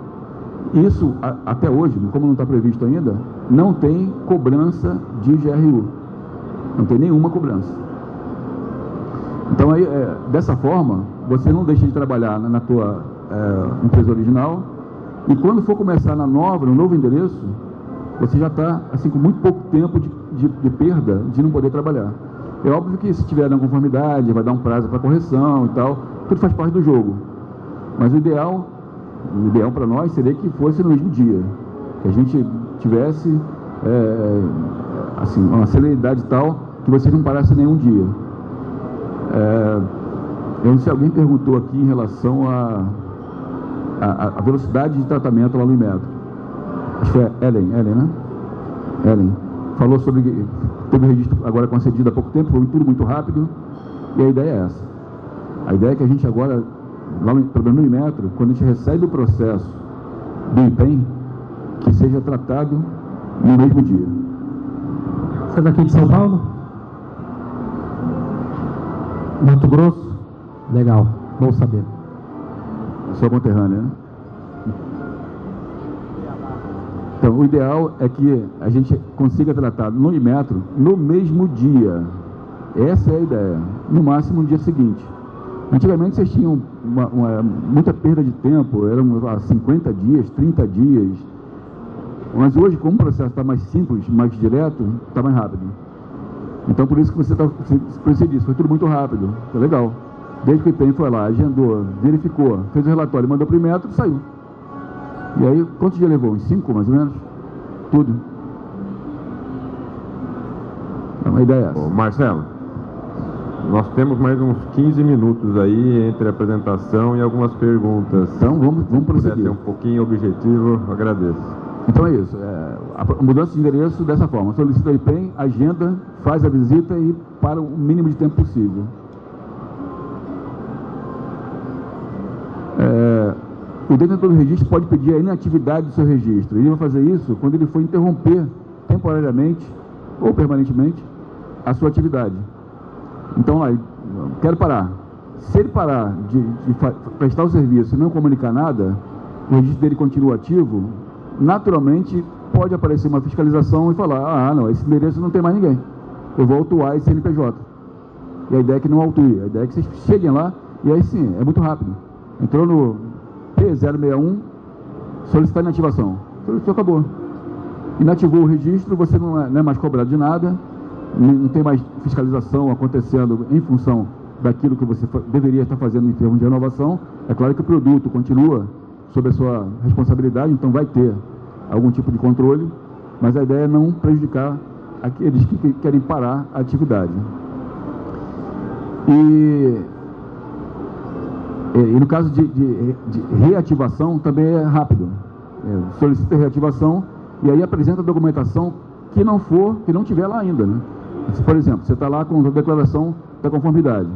Isso, até hoje, como não está previsto ainda, não tem cobrança de GRU. Não tem nenhuma cobrança. Então, aí, dessa forma, você não deixa de trabalhar na tua empresa original, e quando for começar na nova, no novo endereço, você já está, assim, com muito pouco tempo de perda de não poder trabalhar. É óbvio que se tiver na conformidade, vai dar um prazo para correção e tal, tudo faz parte do jogo. Mas o ideal para nós seria que fosse no mesmo dia, que a gente tivesse assim, uma celeridade tal que vocês não parassem nenhum dia. Eu não sei se alguém perguntou aqui em relação à velocidade de tratamento lá no Inmetro. Acho que foi a Ellen, né? Ellen falou sobre, teve o registro agora concedido há pouco tempo, foi tudo muito rápido, e a ideia é essa. A ideia é que a gente agora, lá no Inmetro, quando a gente recebe o processo do IPEM, que seja tratado no mesmo dia. Você é daqui de São Paulo? Mato Grosso? Legal, bom saber. Sou conterrâneo, né? Então, o ideal é que a gente consiga tratar no Inmetro no mesmo dia. Essa é a ideia. No máximo no dia seguinte. Antigamente vocês tinham muita perda de tempo, eram 50 dias, 30 dias. Mas hoje, como o processo está mais simples, mais direto, está mais rápido. Então, por isso que você disse, foi tudo muito rápido. Foi legal. Desde que o IPEM foi lá, agendou, verificou, fez o relatório, mandou para o Inmetro, saiu. E aí, quantos dias levou? Uns 5, mais ou menos? Tudo. Então, a ideia é essa. Ô, Marcelo, nós temos mais uns 15 minutos aí entre a apresentação e algumas perguntas. Então, vamos prosseguir. Se puder ser um pouquinho objetivo, eu agradeço. Então é isso. A mudança de endereço dessa forma. Solicita o IPEM, agenda, faz a visita e para o mínimo de tempo possível. O detentor do registro pode pedir a inatividade do seu registro. Ele vai fazer isso quando ele for interromper temporariamente ou permanentemente a sua atividade. Então, lá, quero parar. Se ele parar de prestar o serviço e não comunicar nada, o registro dele continua ativo, naturalmente pode aparecer uma fiscalização e falar, não, esse endereço não tem mais ninguém. Eu vou autuar esse CNPJ. E a ideia é que não autue. A ideia é que vocês cheguem lá e aí sim, é muito rápido. Entrou no P061, solicitar inativação. Solicitou, acabou. Inativou o registro, você não é mais cobrado de nada, não tem mais fiscalização acontecendo em função daquilo que você deveria estar fazendo em termos de renovação. É claro que o produto continua sob a sua responsabilidade, então vai ter algum tipo de controle, mas a ideia é não prejudicar aqueles que querem parar a atividade. E no caso de reativação, também é rápido. Solicita reativação e aí apresenta a documentação que não tiver lá ainda, né? Por exemplo, você está lá com a declaração da conformidade,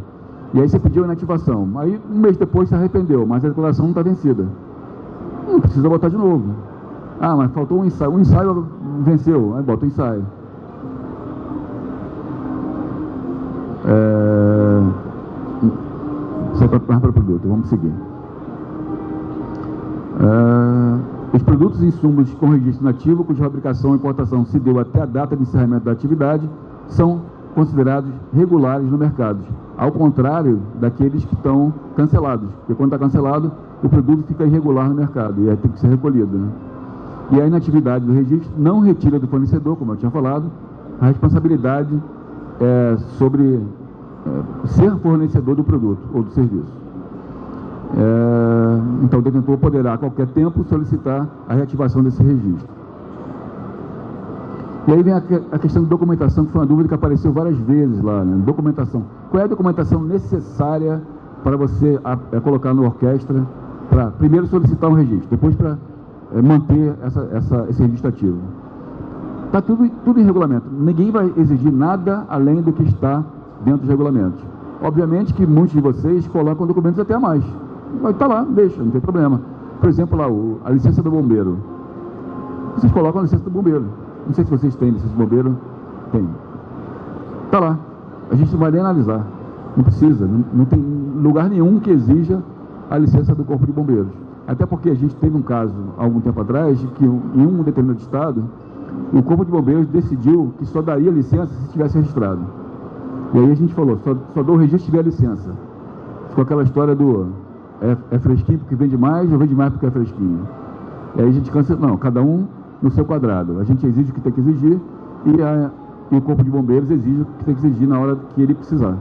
e aí você pediu a inativação, aí um mês depois se arrependeu, mas a declaração não está vencida. Não precisa botar de novo. Mas faltou um ensaio venceu, aí bota o ensaio. Setor mais para produto, vamos seguir. Os produtos e insumos com registro nativo, cuja fabricação e importação se deu até a data de encerramento da atividade, são considerados regulares no mercado, ao contrário daqueles que estão cancelados, porque quando está cancelado, o produto fica irregular no mercado e aí tem que ser recolhido, né? E a inatividade do registro não retira do fornecedor, como eu tinha falado, a responsabilidade sobre ser fornecedor do produto ou do serviço. Então, o detentor poderá, a qualquer tempo, solicitar a reativação desse registro. E aí vem a questão de documentação, que foi uma dúvida que apareceu várias vezes lá, né? Documentação. Qual é a documentação necessária para você colocar na orquestra, para primeiro solicitar um registro, depois para manter esse registro ativo? Está tudo em regulamento. Ninguém vai exigir nada além do que está dentro dos regulamentos. Obviamente que muitos de vocês colocam documentos até a mais. Mas está lá, deixa, não tem problema. Por exemplo, lá, a licença do bombeiro. Vocês colocam a licença do bombeiro. Não sei se vocês têm licença do bombeiro. Tem. Está lá. A gente não vai nem analisar. Não precisa. Não tem lugar nenhum que exija a licença do Corpo de Bombeiros. Até porque a gente teve um caso, há algum tempo atrás, de que em um determinado estado, o Corpo de Bombeiros decidiu que só daria licença se tivesse registrado. E aí a gente falou, só dou o registro se tiver licença. Ficou aquela história do é fresquinho porque vende mais, ou vende mais porque é fresquinho. E aí a gente cancelou, não, cada um no seu quadrado. A gente exige o que tem que exigir e o Corpo de Bombeiros exige o que tem que exigir na hora que ele precisar.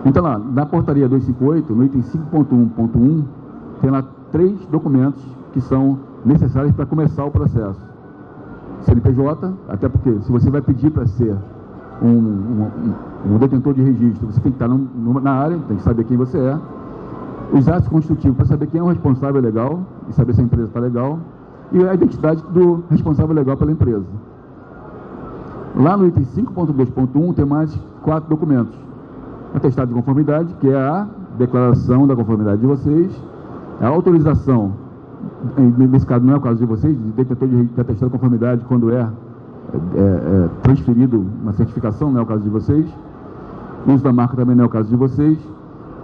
Então lá, na portaria 258, no item 5.1.1, tem lá 3 documentos que são necessários para começar o processo. CNPJ, até porque se você vai pedir para ser um detentor de registro, você tem que estar na área, tem que saber quem você é. Os atos constitutivos, para saber quem é o responsável legal e saber se a empresa está legal. E a identidade do responsável legal pela empresa. Lá no item 5.2.1 tem mais 4 documentos. Atestado de conformidade, que é a declaração da conformidade de vocês, a autorização, nesse caso não é o caso de vocês, de detentor de atestado de conformidade quando transferido uma certificação, não é o caso de vocês. O uso da marca também não é o caso de vocês.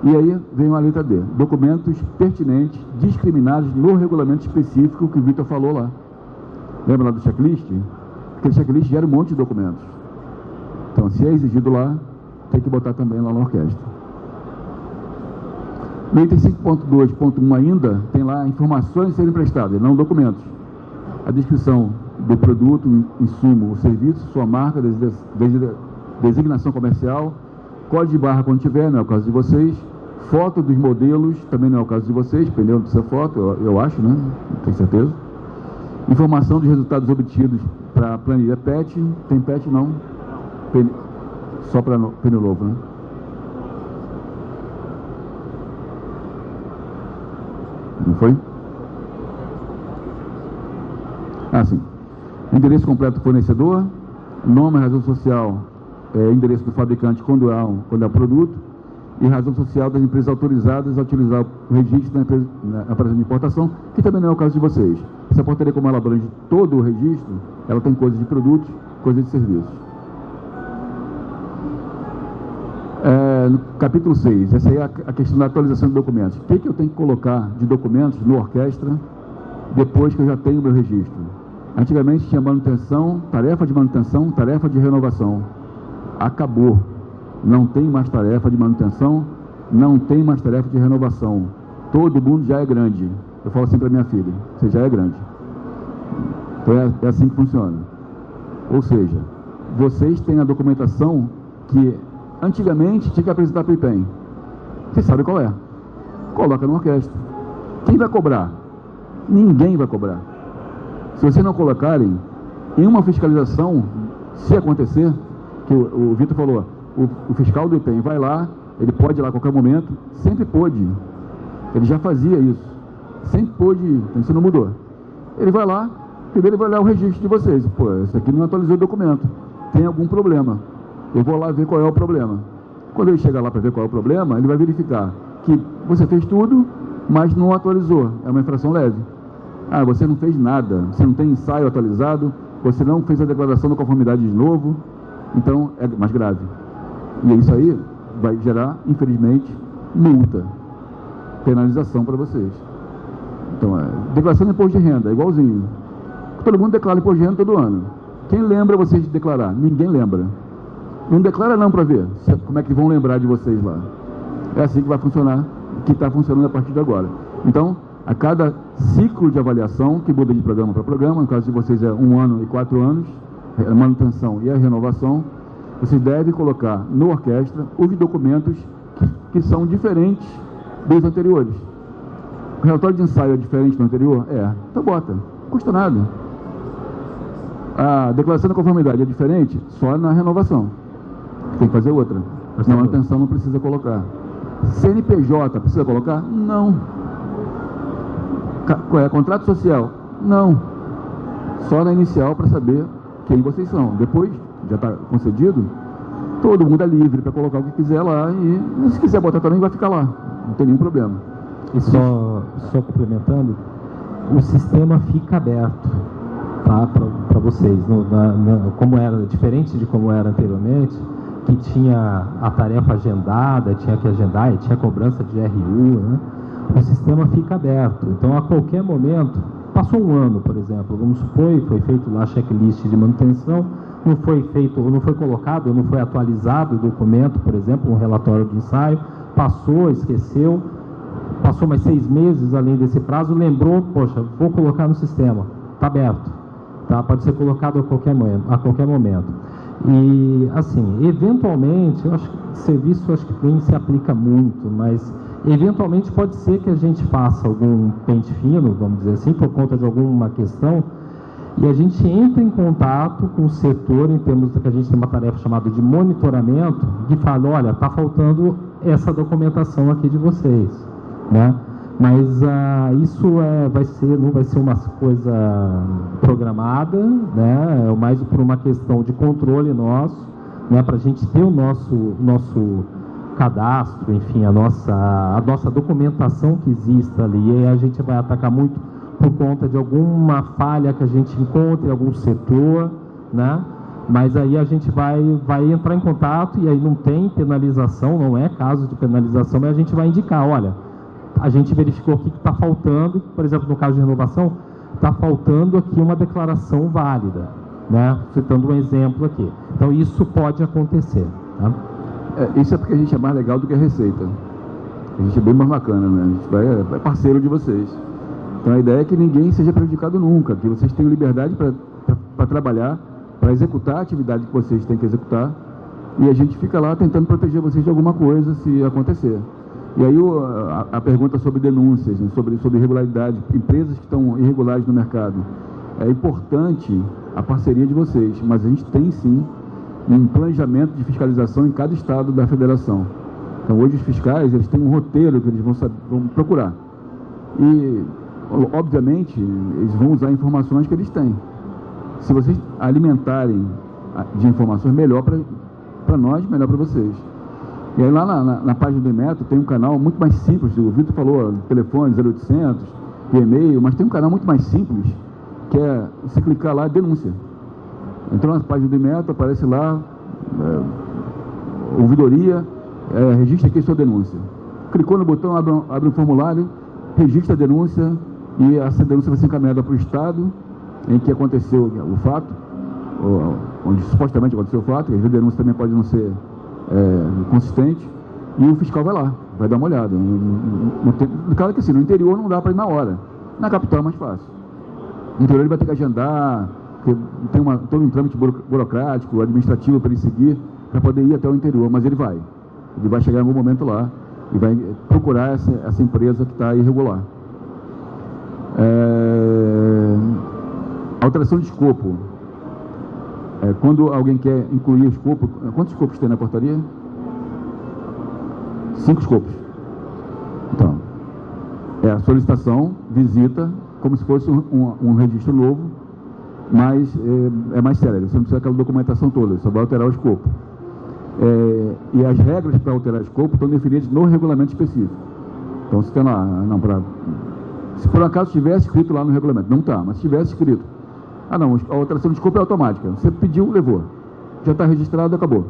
E aí vem a letra D. Documentos pertinentes, discriminados no regulamento específico que o Vitor falou lá. Lembra lá do checklist? Aquele checklist gera um monte de documentos. Então, se é exigido lá, tem que botar também lá na orquestra. No item 5.2.1 ainda, tem lá informações a serem prestadas, não documentos. A descrição do produto, insumo ou serviço, sua marca, designação comercial, código de barra quando tiver, não é o caso de vocês, foto dos modelos, também não é o caso de vocês, pneu não precisa foto, eu acho, né? Não tenho certeza. Informação dos resultados obtidos para a planilha PET, tem PET não? Só para pneu novo, né? Não foi? Ah, sim. Endereço completo do fornecedor, nome e razão social, endereço do fabricante quando é o produto, e razão social das empresas autorizadas a utilizar o registro na empresa de importação, que também não é o caso de vocês. Essa portaria, como ela abrange todo o registro, ela tem coisas de produtos, coisas de serviços. No capítulo 6, essa aí é a questão da atualização de documentos. O que eu tenho que colocar de documentos no orquestra depois que eu já tenho o meu registro? Antigamente tinha manutenção, tarefa de renovação. Acabou. Não tem mais tarefa de manutenção, não tem mais tarefa de renovação. Todo mundo já é grande. Eu falo assim para minha filha, você já é grande. Então é assim que funciona. Ou seja, vocês têm a documentação que antigamente tinha que apresentar para o IPEM. Vocês sabem qual é. Coloca no orquestra. Quem vai cobrar? Ninguém vai cobrar. Se vocês não colocarem, em uma fiscalização, se acontecer, que o Vitor falou, o fiscal do IPEM vai lá, ele pode ir lá a qualquer momento, sempre pôde. Ele já fazia isso. Sempre pôde, isso não mudou. Ele vai lá, primeiro ele vai olhar o registro de vocês. Pô, esse aqui não atualizou o documento. Tem algum problema. Eu vou lá ver qual é o problema. Quando ele chegar lá para ver qual é o problema, ele vai verificar que você fez tudo, mas não atualizou. É uma infração leve. Ah, você não fez nada, você não tem ensaio atualizado, você não fez a declaração da conformidade de novo, então é mais grave. E isso aí vai gerar, infelizmente, multa, penalização para vocês. Então, declaração de imposto de renda, é igualzinho. Todo mundo declara imposto de renda todo ano. Quem lembra vocês de declarar? Ninguém lembra. Não declara não para ver como é que vão lembrar de vocês lá. É assim que vai funcionar, que está funcionando a partir de agora. Então, a cada ciclo de avaliação, que muda de programa para programa, no caso de vocês é 1 ano e 4 anos, a manutenção e a renovação, vocês devem colocar no orquestra os documentos que são diferentes dos anteriores. O relatório de ensaio é diferente do anterior? Então bota, não custa nada. A declaração da conformidade é diferente? Só na renovação. Tem que fazer outra. Na manutenção não precisa colocar. CNPJ precisa colocar? Não. Contrato social? Não. Só na inicial para saber quem vocês são. Depois, já está concedido, todo mundo é livre para colocar o que quiser lá e se quiser botar também vai ficar lá. Não tem nenhum problema. E só complementando, o sistema fica aberto, tá, para vocês. Como era, diferente de como era anteriormente, que tinha a tarefa agendada, tinha que agendar e tinha cobrança de RU, né? O sistema fica aberto. Então, a qualquer momento, passou um ano, por exemplo, vamos supor, foi feito lá a checklist de manutenção, não foi feito, não foi colocado, não foi atualizado o documento, por exemplo, um relatório de ensaio, passou, esqueceu, passou mais 6 meses além desse prazo, lembrou, poxa, vou colocar no sistema, está aberto, tá? Pode ser colocado a qualquer momento. E, assim, eventualmente, eu acho que serviço acho que nem se aplica muito, mas eventualmente pode ser que a gente faça algum pente fino, vamos dizer assim, por conta de alguma questão, e a gente entra em contato com o setor, em termos de que a gente tem uma tarefa chamada de monitoramento, que fala, olha, está faltando essa documentação aqui de vocês, né? Mas isso não vai ser uma coisa programada, né? É mais por uma questão de controle nosso, né? Para a gente ter o nosso cadastro, enfim, a nossa documentação que exista ali, e aí a gente vai atacar muito por conta de alguma falha que a gente encontre em algum setor, né? Mas aí a gente vai entrar em contato e aí não tem penalização, não é caso de penalização, mas a gente vai indicar, olha, a gente verificou aqui que está faltando, por exemplo, no caso de renovação, está faltando aqui uma declaração válida, né? Citando um exemplo aqui. Então, isso pode acontecer, tá? Isso é porque a gente é mais legal do que a Receita. A gente é bem mais bacana, né? A gente vai parceiro de vocês. Então, a ideia é que ninguém seja prejudicado nunca, que vocês tenham liberdade para trabalhar, para executar a atividade que vocês têm que executar, e a gente fica lá tentando proteger vocês de alguma coisa se acontecer. E aí a pergunta sobre denúncias, né, sobre irregularidade, empresas que estão irregulares no mercado. É importante a parceria de vocês, mas a gente tem sim um planejamento de fiscalização em cada estado da federação. Então hoje os fiscais eles têm um roteiro que eles vão procurar. E obviamente eles vão usar informações que eles têm. Se vocês alimentarem de informações, melhor para nós, melhor para vocês. E aí lá na página do Inmetro tem um canal muito mais simples, o Vitor falou, telefone 0800, e-mail, mas tem um canal muito mais simples, que é você clicar lá, denúncia. Entrou na página do Inmetro, aparece lá, ouvidoria, registra aqui sua denúncia. Clicou no botão, abre um formulário, registra a denúncia, e essa denúncia vai ser encaminhada para o estado em que aconteceu o fato, onde supostamente aconteceu o fato, e a denúncia também pode não ser consistente, e o fiscal vai lá, vai dar uma olhada. No caso que assim, no interior não dá para ir na hora, na capital é mais fácil. No interior ele vai ter que agendar, tem todo um trâmite burocrático, administrativo para ele seguir, para poder ir até o interior, mas ele vai chegar em algum momento lá e vai procurar essa empresa que está irregular. Alteração de escopo. Quando alguém quer incluir o escopo, quantos escopos tem na portaria? 5 escopos. Então, a solicitação, visita, como se fosse um registro novo, mas é mais sério, você não precisa daquela documentação toda, só vai alterar o escopo. E as regras para alterar o escopo estão definidas no regulamento específico. Então, você tem lá, Se por acaso tivesse escrito lá no regulamento, não está, mas se tivesse escrito, ah não, a alteração de escopo é automática, você pediu, levou, já está registrado, acabou.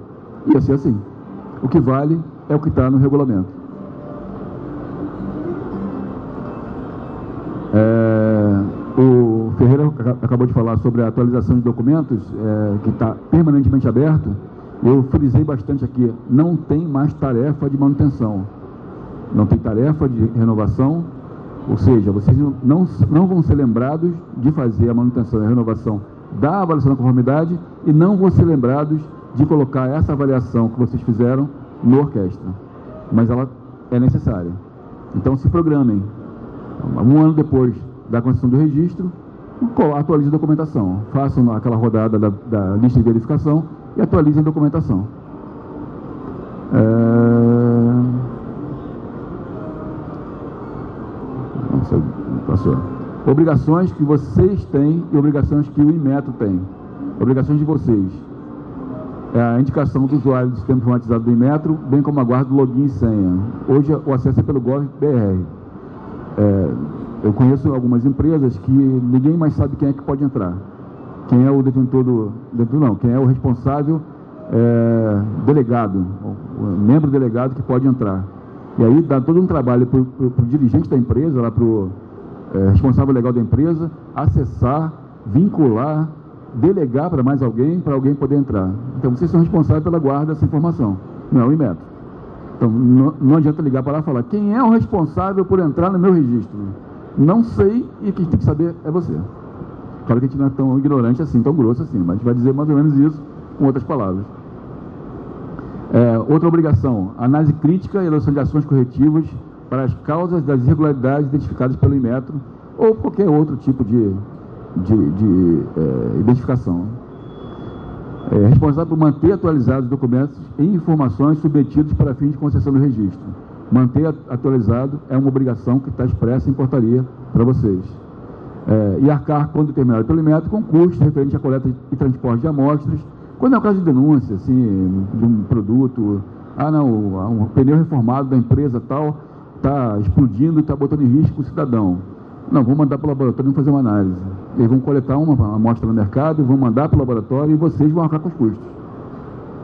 Ia ser assim. O que vale é o que está no regulamento. O Ferreira acabou de falar sobre a atualização de documentos, que está permanentemente aberto. Eu frisei bastante aqui, não tem mais tarefa de manutenção, não tem tarefa de renovação, ou seja, vocês não vão ser lembrados de fazer a manutenção e a renovação da avaliação da conformidade e não vão ser lembrados de colocar essa avaliação que vocês fizeram no orquestra, mas ela é necessária. Então se programem, um ano depois da concessão do registro, atualizem a documentação, façam aquela rodada da lista de verificação e atualizem a documentação. Passou. Obrigações que vocês têm e obrigações que o Inmetro tem. Obrigações de vocês. A indicação do usuário do sistema informatizado do Inmetro, bem como a guarda do login e senha. Hoje o acesso é pelo Gov.br. Eu conheço algumas empresas que ninguém mais sabe quem é que pode entrar. Quem é o detentor quem é o responsável delegado, o membro delegado que pode entrar. E aí dá todo um trabalho para o dirigente da empresa, lá para o responsável legal da empresa, acessar, vincular, delegar para mais alguém, para alguém poder entrar. Então vocês são responsáveis pela guarda dessa informação, não é o Inmetro. Então não adianta ligar para lá e falar, quem é o responsável por entrar no meu registro? Não sei, e quem tem que saber é você. Claro que a gente não é tão ignorante assim, tão grosso assim, mas a gente vai dizer mais ou menos isso com outras palavras. Outra obrigação, análise crítica e adoção de ações corretivas para as causas das irregularidades identificadas pelo Inmetro ou qualquer outro tipo de identificação. Responsável por manter atualizados os documentos e informações submetidos para fins de concessão do registro. Manter atualizado é uma obrigação que está expressa em portaria para vocês. E arcar, quando determinado pelo Inmetro, com custos referentes à coleta e transporte de amostras. Quando é o caso de denúncia, assim, de um produto, um pneu reformado da empresa tal, está explodindo e está botando em risco o cidadão. Não, vou mandar para o laboratório fazer uma análise. Eles vão coletar uma amostra no mercado, vão mandar para o laboratório e vocês vão arcar com os custos.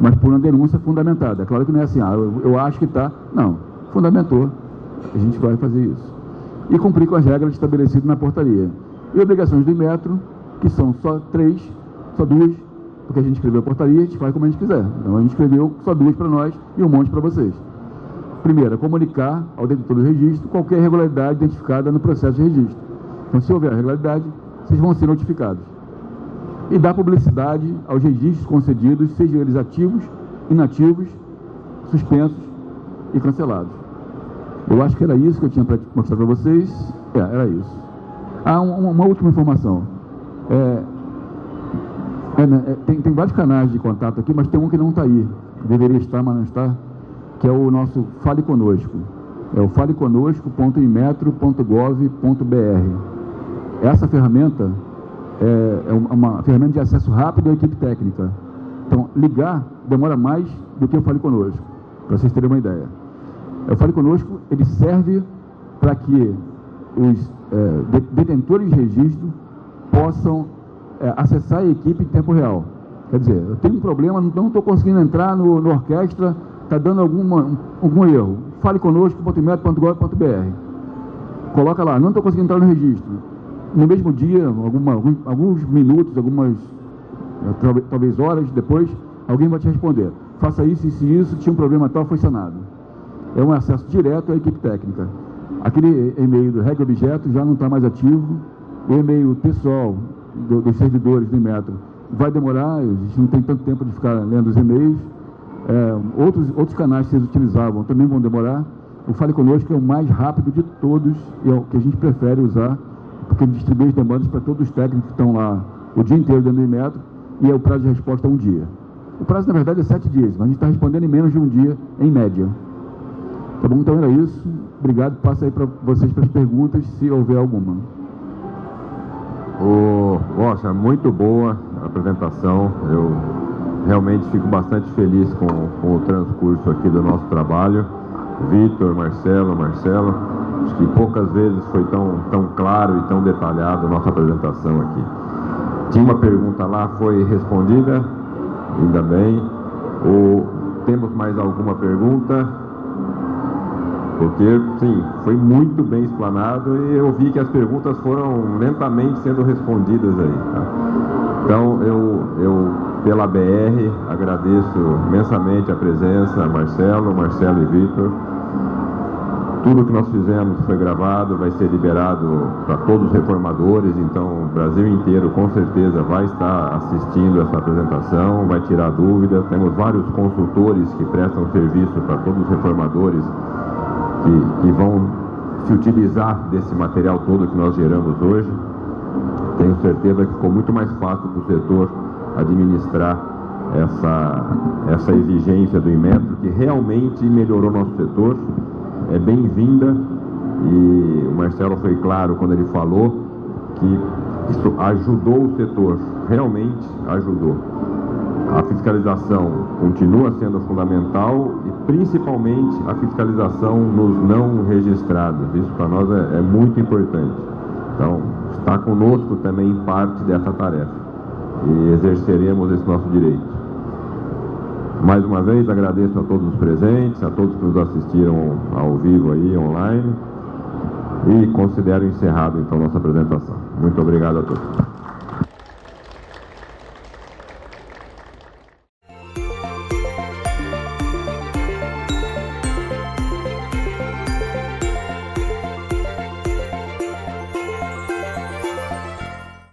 Mas por uma denúncia fundamentada. É claro que não é assim, eu acho que está. Não, fundamentou, a gente vai fazer isso. E cumprir com as regras estabelecidas na portaria. E obrigações do Inmetro, que são só 3, só 2, porque a gente escreveu a portaria, a gente faz como a gente quiser. Então a gente escreveu só 2 para nós e um monte para vocês. Primeiro, comunicar ao detentor do registro qualquer irregularidade identificada no processo de registro. Então, se houver irregularidade, vocês vão ser notificados. E dar publicidade aos registros concedidos, sejam eles ativos, inativos, suspensos e cancelados. Eu acho que era isso que eu tinha para mostrar para vocês. Era isso. Uma última informação. Tem vários canais de contato aqui, mas tem um que não está aí. Deveria estar, mas não está. Que é o nosso Fale Conosco. É o faleconosco.inmetro.gov.br. Essa ferramenta é uma ferramenta de acesso rápido à equipe técnica. Então, ligar demora mais do que o Fale Conosco, para vocês terem uma ideia. O Fale Conosco, ele serve para que os detentores de registro possam acessar a equipe em tempo real. Quer dizer, eu tenho um problema, não estou conseguindo entrar no orquestra, está dando algum erro. faleconosco.inmetro.gov.br. Coloca lá, não estou conseguindo entrar no registro. No mesmo dia, alguns minutos, talvez horas depois, alguém vai te responder. Faça isso, tinha um problema tal, foi sanado. É um acesso direto à equipe técnica. Aquele e-mail do Reg Objeto já não está mais ativo. O e-mail pessoal dos servidores do Inmetro vai demorar, a gente não tem tanto tempo de ficar lendo os e-mails. Outros canais que vocês utilizavam também vão demorar. O Fale Conosco é o mais rápido de todos e é o que a gente prefere usar, porque ele distribui as demandas para todos os técnicos que estão lá o dia inteiro dentro do Inmetro e o prazo de resposta é 1 dia. O prazo, na verdade, é 7 dias, mas a gente está respondendo em menos de 1 dia, em média. Tá bom? Então era isso. Obrigado. Passo aí para vocês para as perguntas, se houver alguma. Nossa, muito boa a apresentação. Eu realmente fico bastante feliz com o transcurso aqui do nosso trabalho. Vitor, Marcelo, acho que poucas vezes foi tão claro e tão detalhado a nossa apresentação aqui. Tinha uma pergunta lá, foi respondida, ainda bem. Temos mais alguma pergunta? Porque, sim, foi muito bem explanado e eu vi que as perguntas foram lentamente sendo respondidas aí. Tá? Então, eu pela BR, agradeço imensamente a presença, Marcelo e Vitor. Tudo que nós fizemos foi gravado, vai ser liberado para todos os reformadores, então o Brasil inteiro com certeza vai estar assistindo essa apresentação, vai tirar dúvidas. Temos vários consultores que prestam serviço para todos os reformadores que vão se utilizar desse material todo que nós geramos hoje. Tenho certeza que ficou muito mais fácil para o setor administrar essa exigência do Inmetro, que realmente melhorou nosso setor. É bem-vinda, e o Marcelo foi claro quando ele falou que isso ajudou o setor, realmente ajudou. A fiscalização continua sendo fundamental e principalmente a fiscalização nos não registrados. Isso para nós é muito importante. Então, está conosco também parte dessa tarefa e exerceremos esse nosso direito. Mais uma vez, agradeço a todos os presentes, a todos que nos assistiram ao vivo aí, online, e considero encerrado, então, nossa apresentação. Muito obrigado a todos.